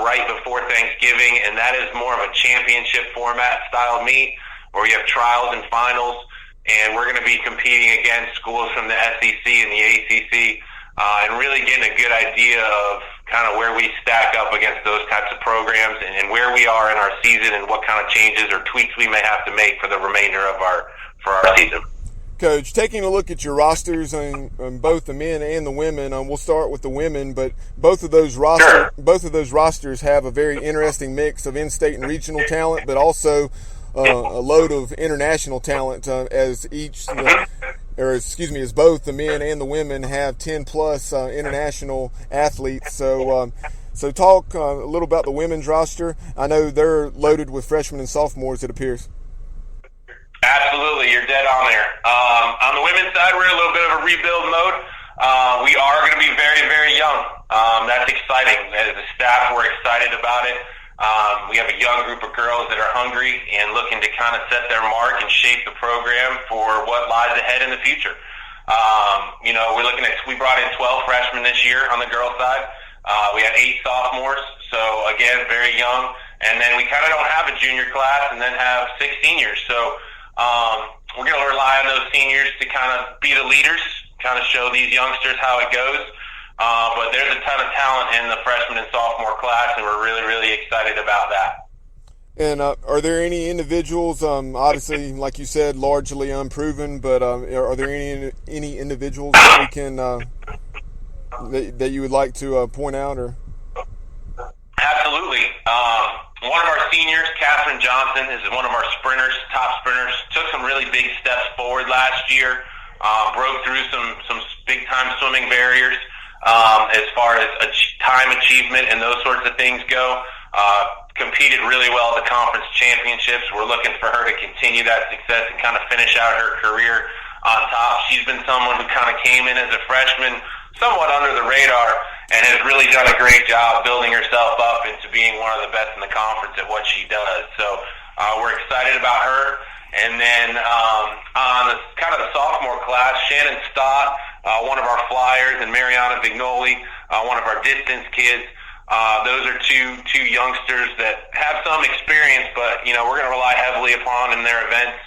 right before Thanksgiving, and that is more of a championship format style meet where you have trials and finals, and we're going to be competing against schools from the SEC and the ACC, and really getting a good idea of kind of where we stack up against those types of programs and where we are in our season and what kind of changes or tweaks we may have to make for the remainder of our season. Coach, taking a look at your rosters on both the men and the women, we'll start with the women, but both of those rosters have a very interesting mix of in-state and regional talent, but also a load of international talent as both the men and the women have 10-plus international athletes. So talk a little about the women's roster. I know they're loaded with freshmen and sophomores, it appears. Absolutely, you're dead on there. On the women's side, we're in a little bit of a rebuild mode. We are going to be very, very young. That's exciting. As a staff, we're excited about it. We have a young group of girls that are hungry and looking to kind of set their mark and shape the program for what lies ahead in the future. We brought in 12 freshmen this year on the girls' side. We had 8 sophomores, so again, very young. And then we kind of don't have a junior class and then have 6 seniors. So we're going to rely on those seniors to kind of be the leaders, kind of show these youngsters how it goes. But there's a ton of talent in the freshman and sophomore class, and we're really, really excited about that. And are there any individuals, obviously, like you said, largely unproven, but are there any individuals that we can that you would like to point out? Or Absolutely. One of our seniors, Katherine Johnson, is one of our sprinters, top sprinters. Took some really big steps forward last year. Broke through some big-time swimming barriers as far as time achievement and those sorts of things go. Competed really well at the conference championships. We're looking for her to continue that success and kind of finish out her career on top. She's been someone who kind of came in as a freshman, somewhat under the radar, and has really done a great job building herself up into being one of the best in the conference at what she does. So we're excited about her. And then on the kind of the sophomore class, Shannon Stott, one of our flyers, and Mariana Vignoli, one of our distance kids. Those are two youngsters that have some experience, but we're going to rely heavily upon in their events.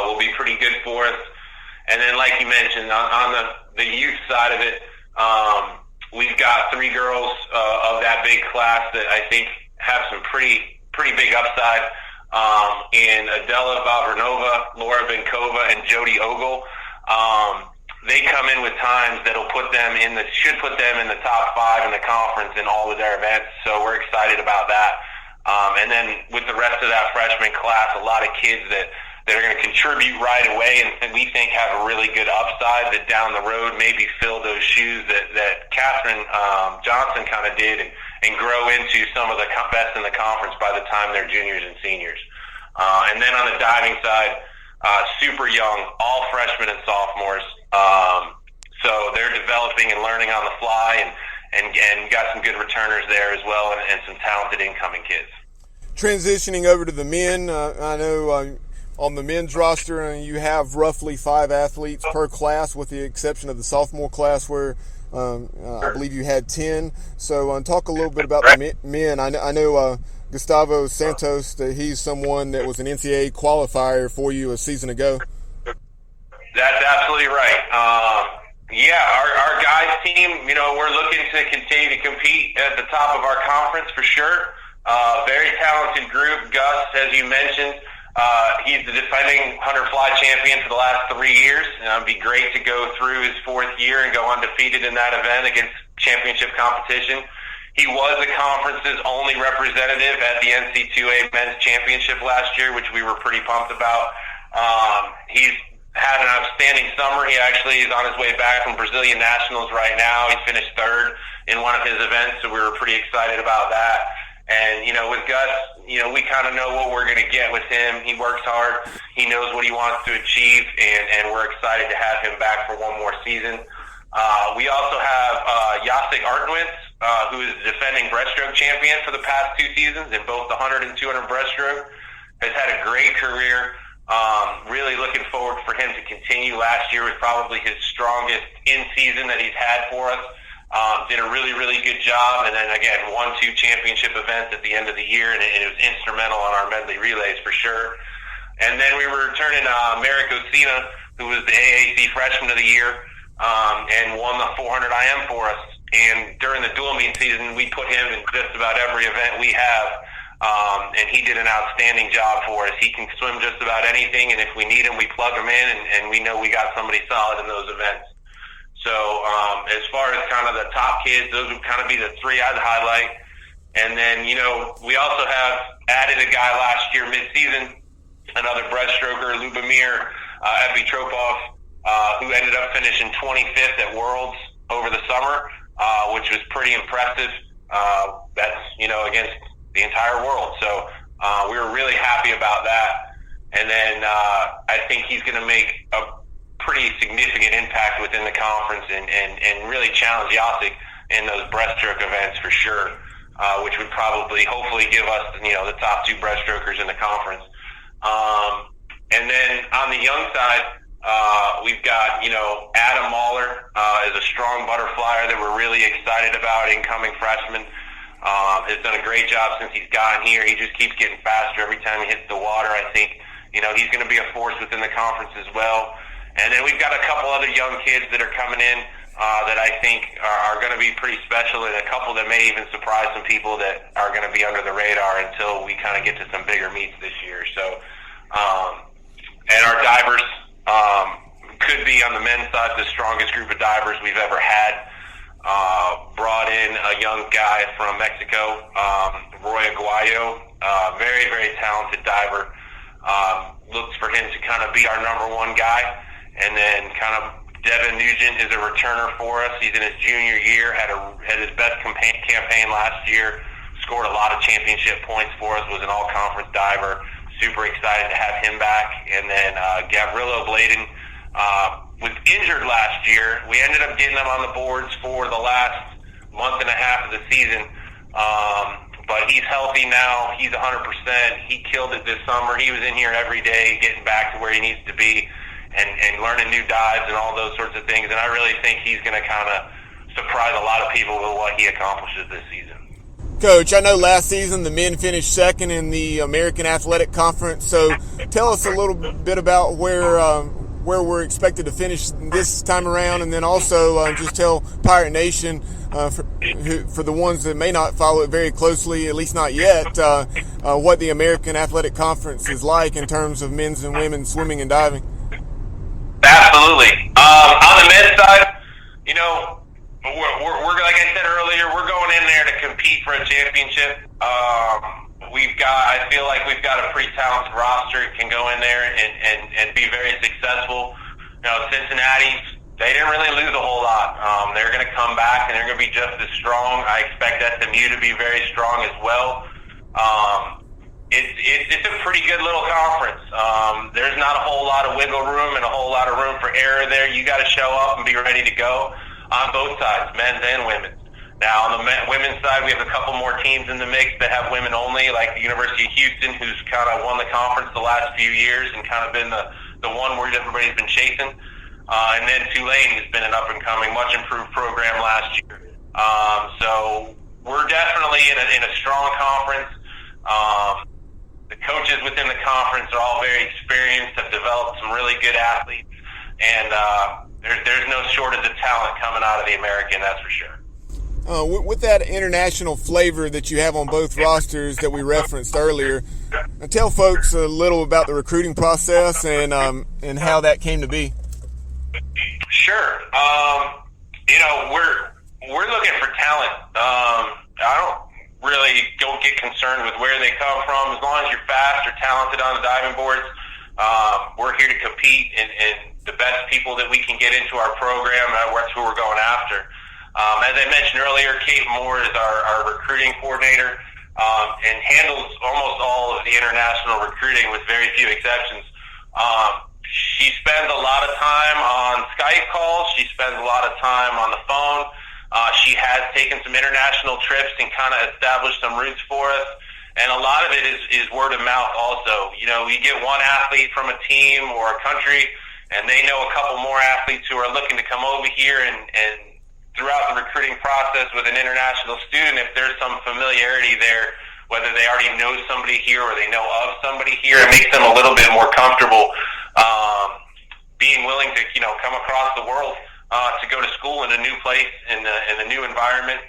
Will be pretty good for us. And then, like you mentioned, on the youth side of it, we've got 3 girls of that big class that I think have some pretty big upside. In Adela Vavrinova, Laura Benkova, and Jody Ogle. They come in with times that'll should put them in the top 5 in the conference in all of their events. So we're excited about that. And then with the rest of that freshman class, a lot of kids that are going to contribute right away and we think have a really good upside that down the road maybe fill those shoes that Katherine Johnson kind of did and grow into some of the best in the conference by the time they're juniors and seniors. And then on the diving side, super young, all freshmen and sophomores. So they're developing and learning on the fly and got some good returners there as well and some talented incoming kids. Transitioning over to the men, I know on the men's roster you have roughly 5 athletes per class with the exception of the sophomore class where I believe you had 10. So talk a little bit about the men. I know Gustavo Santos, that he's someone that was an NCAA qualifier for you a season ago. That's absolutely right. Our guys team, we're looking to continue to compete at the top of our conference for sure. Very talented group. Gus, as you mentioned, he's the defending 100 fly champion for the last 3 years. And it'd be great to go through his 4th year and go undefeated in that event against championship competition. He was the conference's only representative at the NC2A men's championship last year, which we were pretty pumped about. He's had an outstanding summer. He actually is on his way back from Brazilian Nationals right now. He finished 3rd in one of his events, so we were pretty excited about that. And, with Gus, we kind of know what we're going to get with him. He works hard. He knows what he wants to achieve, and we're excited to have him back for one more season. We also have Jacek Artwitz, who is the defending breaststroke champion for the past 2 seasons in both the 100 and 200 breaststroke. Has had a great career. Really looking forward for him to continue. Last year was probably his strongest in-season that he's had for us. Did a really, really good job. And then, again, won 2 championship events at the end of the year, and it was instrumental on our medley relays for sure. And then we were returning Merrick Osina, who was the AAC Freshman of the Year, and won the 400 IM for us. And during the dual meet season, we put him in just about every event we have, and he did an outstanding job for us. He can swim just about anything, and if we need him, we plug him in, and we know we got somebody solid in those events. So as far as kind of the top kids, those would kind of be the 3 I'd highlight. And then, we also have added a guy last year mid-season, another breaststroker, Lubomir Epitropov, who ended up finishing 25th at Worlds over the summer, which was pretty impressive. That's, against the entire world. So we were really happy about that. And then I think he's going to make a pretty significant impact within the conference and really challenge Jacek in those breaststroke events for sure, which would probably, hopefully give us, the top 2 breaststrokers in the conference. And then on the young side, we've got, Adam Mahler is a strong butterflyer that we're really excited about, incoming freshman. Has done a great job since he's gotten here. He just keeps getting faster every time he hits the water. I think, he's going to be a force within the conference as well. And then we've got a couple other young kids that are coming in that I think are going to be pretty special, and a couple that may even surprise some people that are going to be under the radar until we kind of get to some bigger meets this year. So, and our divers could be on the men's side the strongest group of divers we've ever had. Brought in a young guy from Mexico, Roy Aguayo, very, very talented diver. Looks for him to kind of be our number one guy. And then kind of Devin Nugent is a returner for us. He's in his junior year, had his best campaign last year, scored a lot of championship points for us, was an all-conference diver. Super excited to have him back. And then Gavrilo Bladen was injured last year. We ended up getting him on the boards for the last month and a half of the season. But he's healthy now. He's 100%. He killed it this summer. He was in here every day, getting back to where he needs to be and learning new dives and all those sorts of things. And I really think he's going to kind of surprise a lot of people with what he accomplishes this season. Coach, I know last season the men finished second in the American Athletic Conference. So tell us a little bit about where we're expected to finish this time around, and then also just tell Pirate Nation, for the ones that may not follow it very closely, at least not yet, what the American Athletic Conference is like in terms of men's and women's swimming and diving. Absolutely. On the men's side, you know, we're like I said earlier, we're going in there to compete for a championship. I feel like we've got a pretty talented roster that can go in there and be very successful. You know, Cincinnati, they didn't really lose a whole lot. They're going to come back and they're going to be just as strong. I expect SMU to be very strong as well. It's a pretty good little conference. There's not a whole lot of wiggle room and a whole lot of room for error there. You got to show up and be ready to go on both sides, men's and women's. Now, on the women's side, we have a couple more teams in the mix that have women only, like the University of Houston, who's kind of won the conference the last few years and kind of been the one where everybody's been chasing. And then Tulane has been an up-and-coming, much-improved program last year. So we're definitely in a strong conference. The coaches within the conference are all very experienced, have developed some really good athletes, and there's no shortage of talent coming out of the American, that's for sure. With that international flavor that you have on both rosters that we referenced earlier, tell folks a little about the recruiting process and how that came to be. Sure. You know, we're looking for talent. I don't really don't get concerned with where they come from. As long as you're fast or talented on the diving boards, we're here to compete, and the best people that we can get into our program, that's who we're going after. As I mentioned earlier, Kate Moore is our recruiting coordinator and handles almost all of the international recruiting with very few exceptions. She spends a lot of time on Skype calls. She spends a lot of time on the phone. She has taken some international trips and kind of established some routes for us. And a lot of it is word of mouth also. You know, you get one athlete from a team or a country, and they know a couple more athletes who are looking to come over here, and throughout the recruiting process with an international student, if there's some familiarity there, whether they already know somebody here or they know of somebody here, it makes them a little bit more comfortable being willing to, you know, come across the world to go to school in a new place, in a new environment.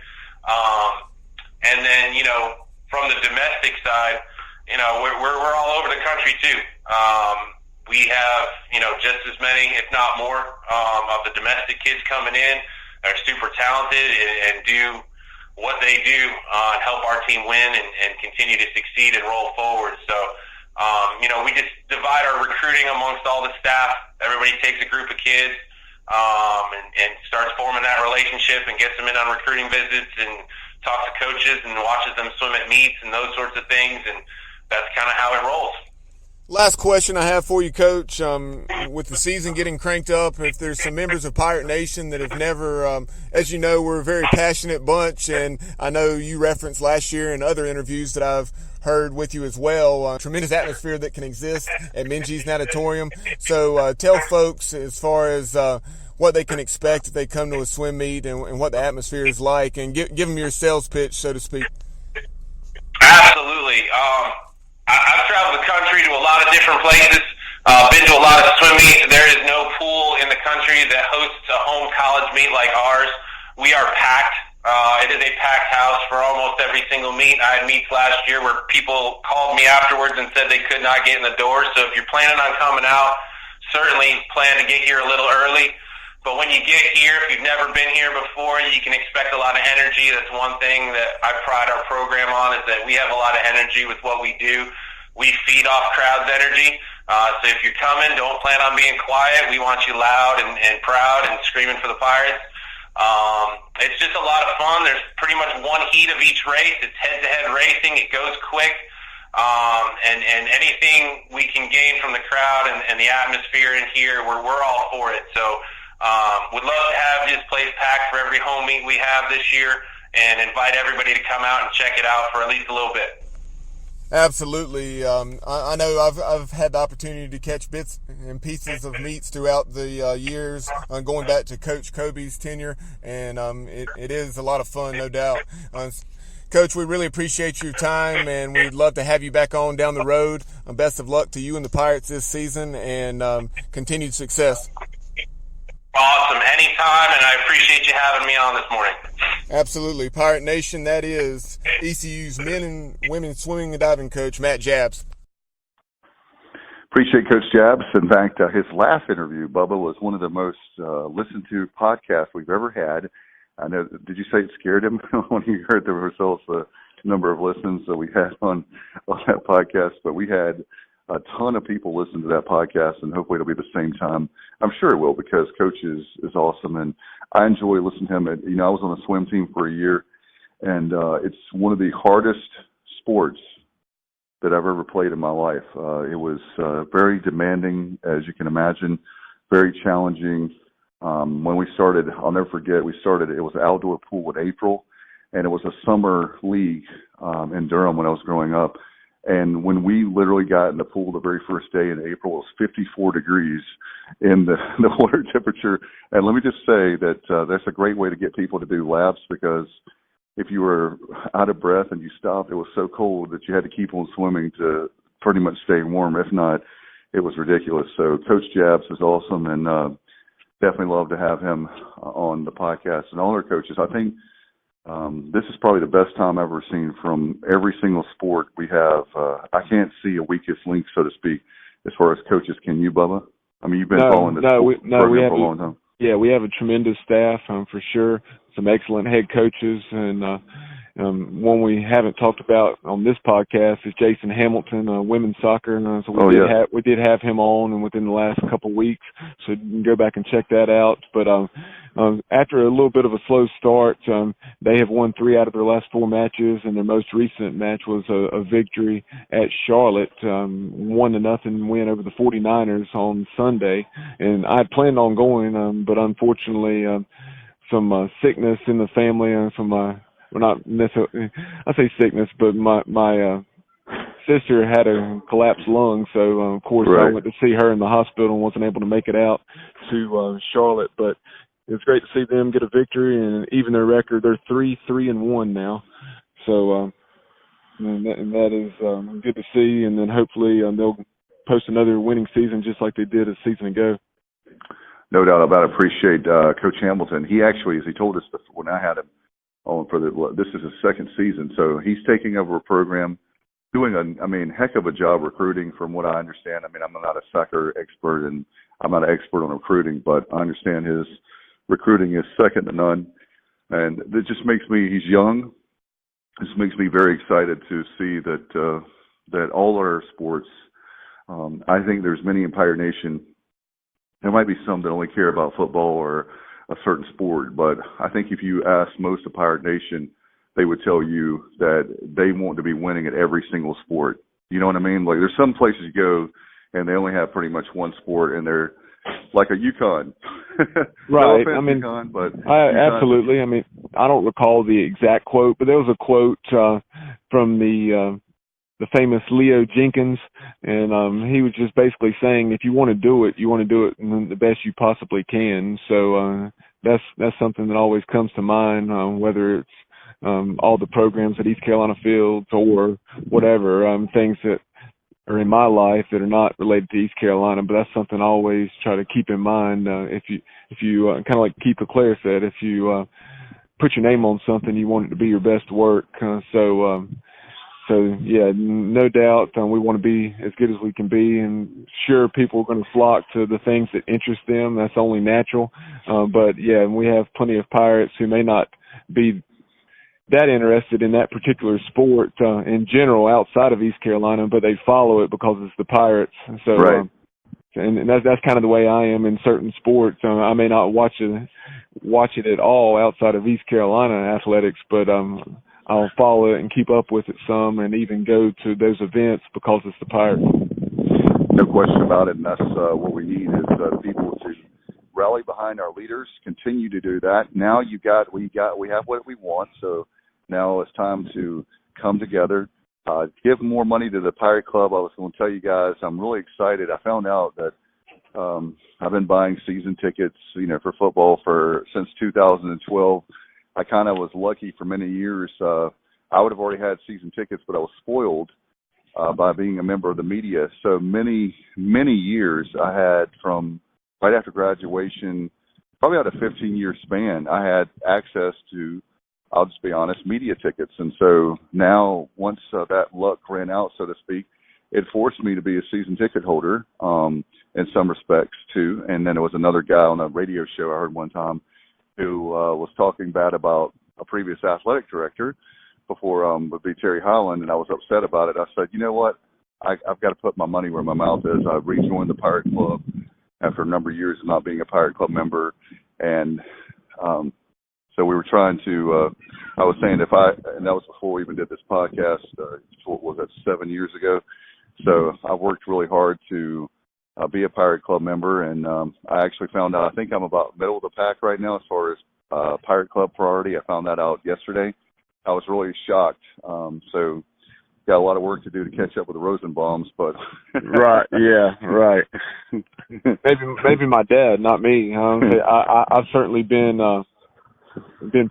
And then, you know, from the domestic side, you know, we're all over the country too. We have, you know, just as many, if not more, of the domestic kids coming in. Are super talented and do what they do and help our team win and continue to succeed and roll forward. So, you know, we just divide our recruiting amongst all the staff. Everybody takes a group of kids and starts forming that relationship and gets them in on recruiting visits and talks to coaches and watches them swim at meets and those sorts of things. And that's kind of how it rolls. Last question I have for you, Coach. With the season getting cranked up, if there's some members of Pirate Nation that have never, as you know, we're a very passionate bunch, and I know you referenced last year in other interviews that I've heard with you as well, tremendous atmosphere that can exist at Minji's Natatorium. So tell folks as far as what they can expect if they come to a swim meet and what the atmosphere is like, and give them your sales pitch, so to speak. Absolutely. I've traveled the country to a lot of different places, been to a lot of swim meets. There is no pool in the country that hosts a home college meet like ours. We are packed. It is a packed house for almost every single meet. I had meets last year where people called me afterwards and said they could not get in the door. So if you're planning on coming out, certainly plan to get here a little early. But when you get here, if you've never been here before, you can expect a lot of energy. That's one thing that I pride our program on, is that we have a lot of energy with what we do. We feed off crowd's energy. So if you're coming, don't plan on being quiet. We want you loud and proud and screaming for the Pirates. It's just a lot of fun. There's pretty much one heat of each race. It's head-to-head racing. It goes quick. And anything we can gain from the crowd and the atmosphere in here, we're all for it. So would love to have this place packed for every home meet we have this year, and invite everybody to come out and check it out for at least a little bit. Absolutely. I know I've had the opportunity to catch bits and pieces of meets throughout the years, going back to Coach Kobe's tenure, and it is a lot of fun, no doubt. Coach, we really appreciate your time, and we'd love to have you back on down the road. Best of luck to you and the Pirates this season, and continued success. Awesome. Anytime, and I appreciate you having me on this morning. Absolutely. Pirate Nation, that is ECU's men and women swimming and diving coach, Matt Jabs. Appreciate Coach Jabs. In fact, his last interview, Bubba, was one of the most listened to podcasts we've ever had. I know. Did you say it scared him when he heard the results, the number of listens that we had on that podcast? But we had a ton of people listen to that podcast, and hopefully it'll be the same time. I'm sure it will, because Coach is awesome, and I enjoy listening to him. I was on a swim team for a year, and it's one of the hardest sports that I've ever played in my life. It was very demanding, as you can imagine, very challenging. When we started, I'll never forget, it was an outdoor pool in April, and it was a summer league in Durham when I was growing up. And when we literally got in the pool the very first day in April, it was 54 degrees in the water temperature. And let me just say that that's a great way to get people to do laps, because if you were out of breath and you stopped, it was so cold that you had to keep on swimming to pretty much stay warm. If not, it was ridiculous. So Coach Jabs is awesome, and definitely love to have him on the podcast. And all our coaches, I think this is probably the best time I've ever seen from every single sport we have. I can't see a weakest link, so to speak, as far as coaches. Can you, Bubba? I mean, you've been following this program for a long time. Yeah, we have a tremendous staff, for sure. Some excellent head coaches, and one we haven't talked about on this podcast is Jason Hamilton, women's soccer. And so we did have him on, and within the last couple of weeks, so you can go back and check that out. But after a little bit of a slow start, they have won 3 out of their last 4 matches, and their most recent match was a victory at Charlotte, 1-0 win over the 49ers on Sunday. And I had planned on going, but unfortunately, some sickness in the family, and well, not necessarily, I say sickness, but my sister had a collapsed lung, so of course I went to see her in the hospital and wasn't able to make it out to Charlotte. But it's great to see them get a victory and even their record. They're 3-1 now, so and that is good to see. And then hopefully they'll post another winning season just like they did a season ago. No doubt about it. Appreciate Coach Hamilton. He actually, as he told us when I had him on this is his second season, so he's taking over a program, doing heck of a job recruiting, from what I understand. I'm not a soccer expert, and I'm not an expert on recruiting, but I understand his recruiting is second to none, and it just makes me. He's young. This makes me very excited to see that all our sports. I think there's many in Pirate Nation. There might be some that only care about football or a certain sport, but I think if you ask most of Pirate Nation, they would tell you that they want to be winning at every single sport. You know what I mean? Like, there's some places you go and they only have pretty much one sport, and they're like a UConn. Right. No offense, UConn, but absolutely. I don't recall the exact quote, but there was a quote from the famous Leo Jenkins, and he was just basically saying, if you want to do it in the best you possibly can. So that's something that always comes to mind, whether it's all the programs at East Carolina Fields or whatever, things that are in my life that are not related to East Carolina, but that's something I always try to keep in mind. If you kind of like Keith LeClaire said, if you put your name on something, you want it to be your best work. So yeah, no doubt we want to be as good as we can be, and sure, people are going to flock to the things that interest them. That's only natural. But yeah, we have plenty of Pirates who may not be that interested in that particular sport in general outside of East Carolina, but they follow it because it's the Pirates. So, right. And that's kind of the way I am in certain sports. I may not watch it at all outside of East Carolina athletics, but I'll follow it and keep up with it some, and even go to those events because it's the Pirates. No question about it, and that's what we need is people to rally behind our leaders. Continue to do that. Now we have what we want. So now it's time to come together, give more money to the Pirate Club. I was going to tell you guys, I'm really excited. I found out that I've been buying season tickets, for football since 2012. I kind of was lucky for many years. I would have already had season tickets, but I was spoiled by being a member of the media. So many, many years I had from right after graduation, probably out of a 15-year span, I had access to, I'll just be honest, media tickets. And so now once that luck ran out, so to speak, it forced me to be a season ticket holder in some respects too. And then there was another guy on a radio show I heard one time who was talking bad about a previous athletic director before would be Terry Holland, and I was upset about it. I said, you know what? I've got to put my money where my mouth is. I rejoined the Pirate Club after a number of years of not being a Pirate Club member, and so we were trying to. I was saying and that was before we even did this podcast. What was that, 7 years ago? So I worked really hard to be a Pirate Club member, and I actually found out. I think I'm about middle of the pack right now as far as Pirate Club priority. I found that out yesterday. I was really shocked. So got a lot of work to do to catch up with the Rosenbaums, but right, yeah, right. maybe my dad, not me. I've certainly been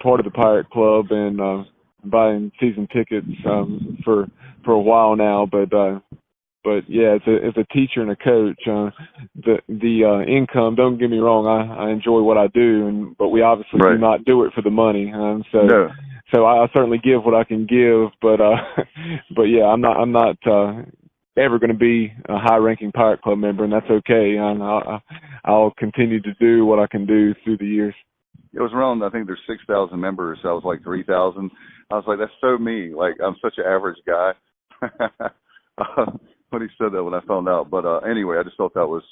part of the Pirate Club and buying season tickets for a while now, but yeah, as a teacher and a coach, the income. Don't get me wrong, I enjoy what I do, but we obviously do not do it for the money. No. So I certainly give what I can give, but yeah, I'm not ever going to be a high-ranking Pirate Club member, and that's okay. I'll continue to do what I can do through the years. It was around, I think there's 6,000 members. I was like 3,000. I was like, that's so me. Like, I'm such an average guy. When he said that, when I found out. But anyway, I just thought that was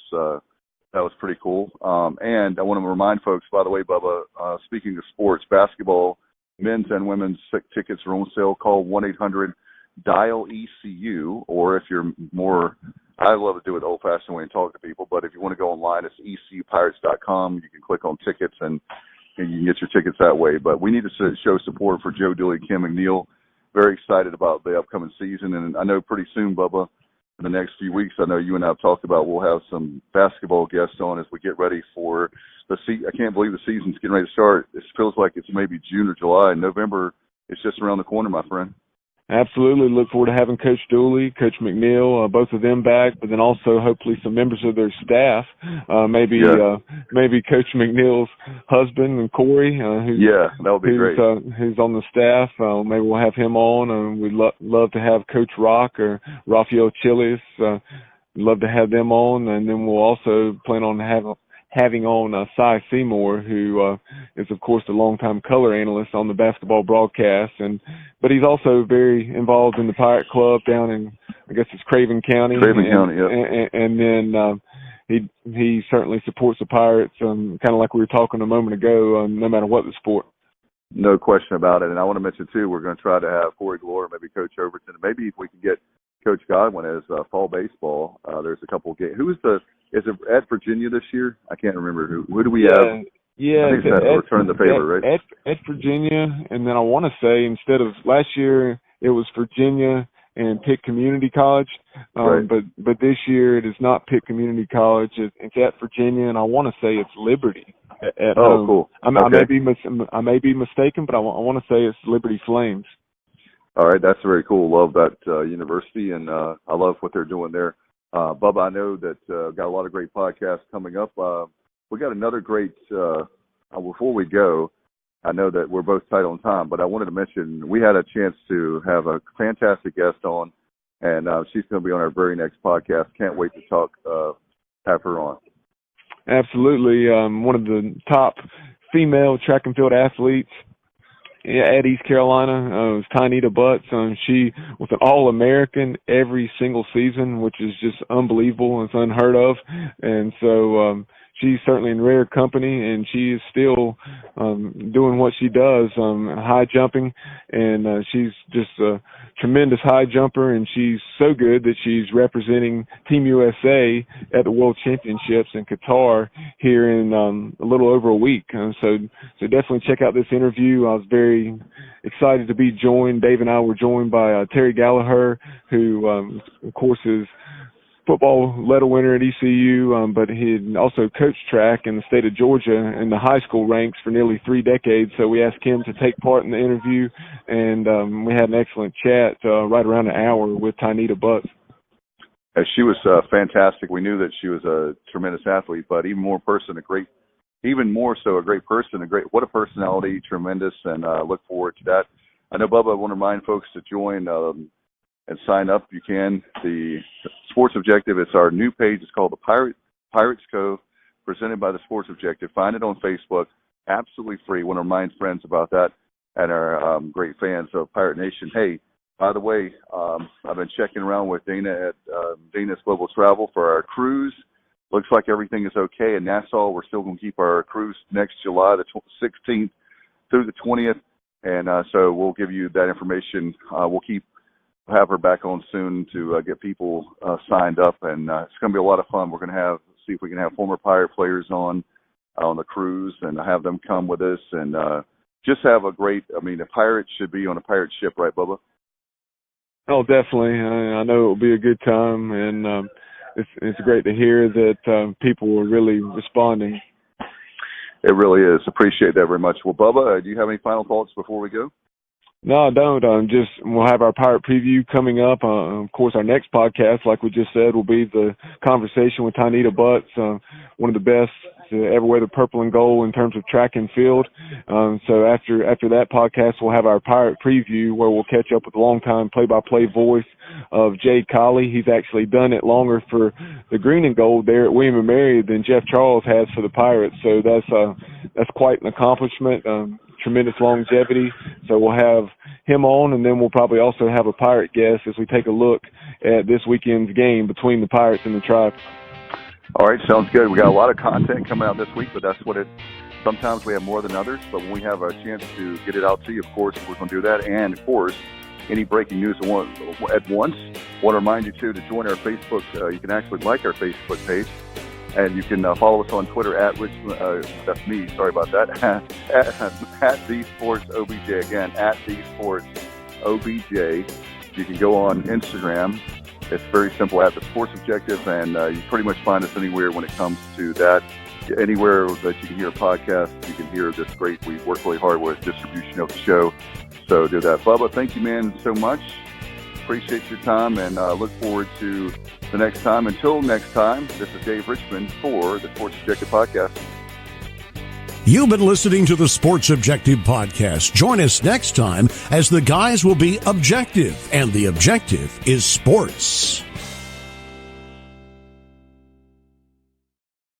pretty cool. And I want to remind folks, by the way, Bubba, speaking of sports, basketball, men's and women's tickets are on sale. Call 1-800-DIAL-ECU, or if you're more, I love to do it the old-fashioned way and talk to people, but if you want to go online, it's ECUPirates.com. You can click on tickets and you can get your tickets that way. But we need to show support for Joe Dooley, Kim McNeil. Very excited about the upcoming season, and I know pretty soon, Bubba, in the next few weeks, I know you and I have talked about we'll have some basketball guests on as we get ready for the season. I can't believe the season's getting ready to start. It feels like it's maybe June or July. November is just around the corner, my friend. Absolutely. Look forward to having Coach Dooley, Coach McNeil, both of them back, but then also hopefully some members of their staff. Maybe Coach McNeil's husband and Corey, that would be great. Who's on the staff. Maybe we'll have him on. We'd love to have Coach Rock or Rafael Chiles. Love to have them on, and then we'll also plan on having on Cy Seymour, who is, of course, the longtime color analyst on the basketball broadcast, but he's also very involved in the Pirate Club down in, I guess it's Craven County. And then he certainly supports the Pirates, kind of like we were talking a moment ago, no matter what the sport. No question about it. And I want to mention, too, we're going to try to have Corey Glore, maybe Coach Overton, maybe if we can get Coach Godwin as fall baseball. There's a couple of games. Is it at Virginia this year? I can't remember. Who do we have? Yeah, I think it's return the favor, right? At Virginia, and then I want to say instead of last year, it was Virginia and Pitt Community College. But this year it is not Pitt Community College. It's at Virginia, and I want to say it's Liberty at home. Cool. I may be mistaken, but I want to say it's Liberty Flames. All right, that's very cool. Love that university, and I love what they're doing there. Bubba, I know that got a lot of great podcasts coming up. We got another great, before we go, I know that we're both tight on time, but I wanted to mention we had a chance to have a fantastic guest on, and she's going to be on our very next podcast. Can't wait to have her on. Absolutely. One of the top female track and field athletes at East Carolina was Tynita Butts. She was an All-American every single season, which is just unbelievable. It's unheard of. And so she's certainly in rare company, and she is still doing what she does, high jumping, and she's just a tremendous high jumper, and she's so good that she's representing Team USA at the World Championships in Qatar here in a little over a week. So definitely check out this interview. I was very excited to be joined. Dave and I were joined by Terry Gallagher, who, of course, is football medal winner at ECU, but he had also coached track in the state of Georgia in the high school ranks for nearly 3 decades. So we asked him to take part in the interview, and we had an excellent chat right around an hour with Tynita Butts. She was fantastic. We knew that she was a tremendous athlete, but even more so a great person, what a personality, tremendous, and look forward to that. I know, Bubba, I want to remind folks to join and sign up. You can. The Sports Objective, it's our new page. It's called the Pirates Cove, presented by the Sports Objective. Find it on Facebook, absolutely free. Want to remind friends about that and our great fans of Pirate Nation. Hey, by the way, I've been checking around with Dana at Dana's Global Travel for our cruise. Looks like everything is okay. In Nassau, we're still going to keep our cruise next July, the 16th through the 20th. And so we'll give you that information. We'll have her back on soon to get people signed up, and it's going to be a lot of fun. We're going to see if we can have former Pirate players on the cruise and have them come with us, and just have a Pirate should be on a Pirate ship, right, Bubba? Oh, definitely. I know it will be a good time, and it's great to hear that people are really responding. It really is. Appreciate that very much. Well, Bubba, do you have any final thoughts before we go? No, I don't. We'll have our Pirate preview coming up. Of course, our next podcast, like we just said, will be the conversation with Tynita Butts, one of the best to ever wear the purple and gold in terms of track and field. So after that podcast, we'll have our Pirate preview where we'll catch up with the longtime play-by-play voice of Jade Colley. He's actually done it longer for the green and gold there at William & Mary than Jeff Charles has for the Pirates. So that's quite an accomplishment. Tremendous longevity. So we'll have him on, and then we'll probably also have a Pirate guest as we take a look at this weekend's game between the Pirates and the Tribe. All right, sounds good. We got a lot of content coming out this week, but that's what sometimes we have more than others, but when we have a chance to get it out to you, of course, we're going to do that. And, of course, any breaking news at once. I want to remind you, too, to join our Facebook. You can actually like our Facebook page. And you can follow us on Twitter at Richmond. That's me. Sorry about that. at TheSportsOBJ. Again, at TheSportsOBJ. You can go on Instagram. It's very simple, at the Sports Objective, and you pretty much find us anywhere when it comes to that. Anywhere that you can hear a podcast, you can hear this great. We work really hard with distribution of the show. So do that. Bubba, thank you, man, so much. Appreciate your time, and look forward to the next time. Until next time, this is Dave Richmond for the Sports Objective Podcast. You've been listening to the Sports Objective Podcast. Join us next time as the guys will be objective, and the objective is sports.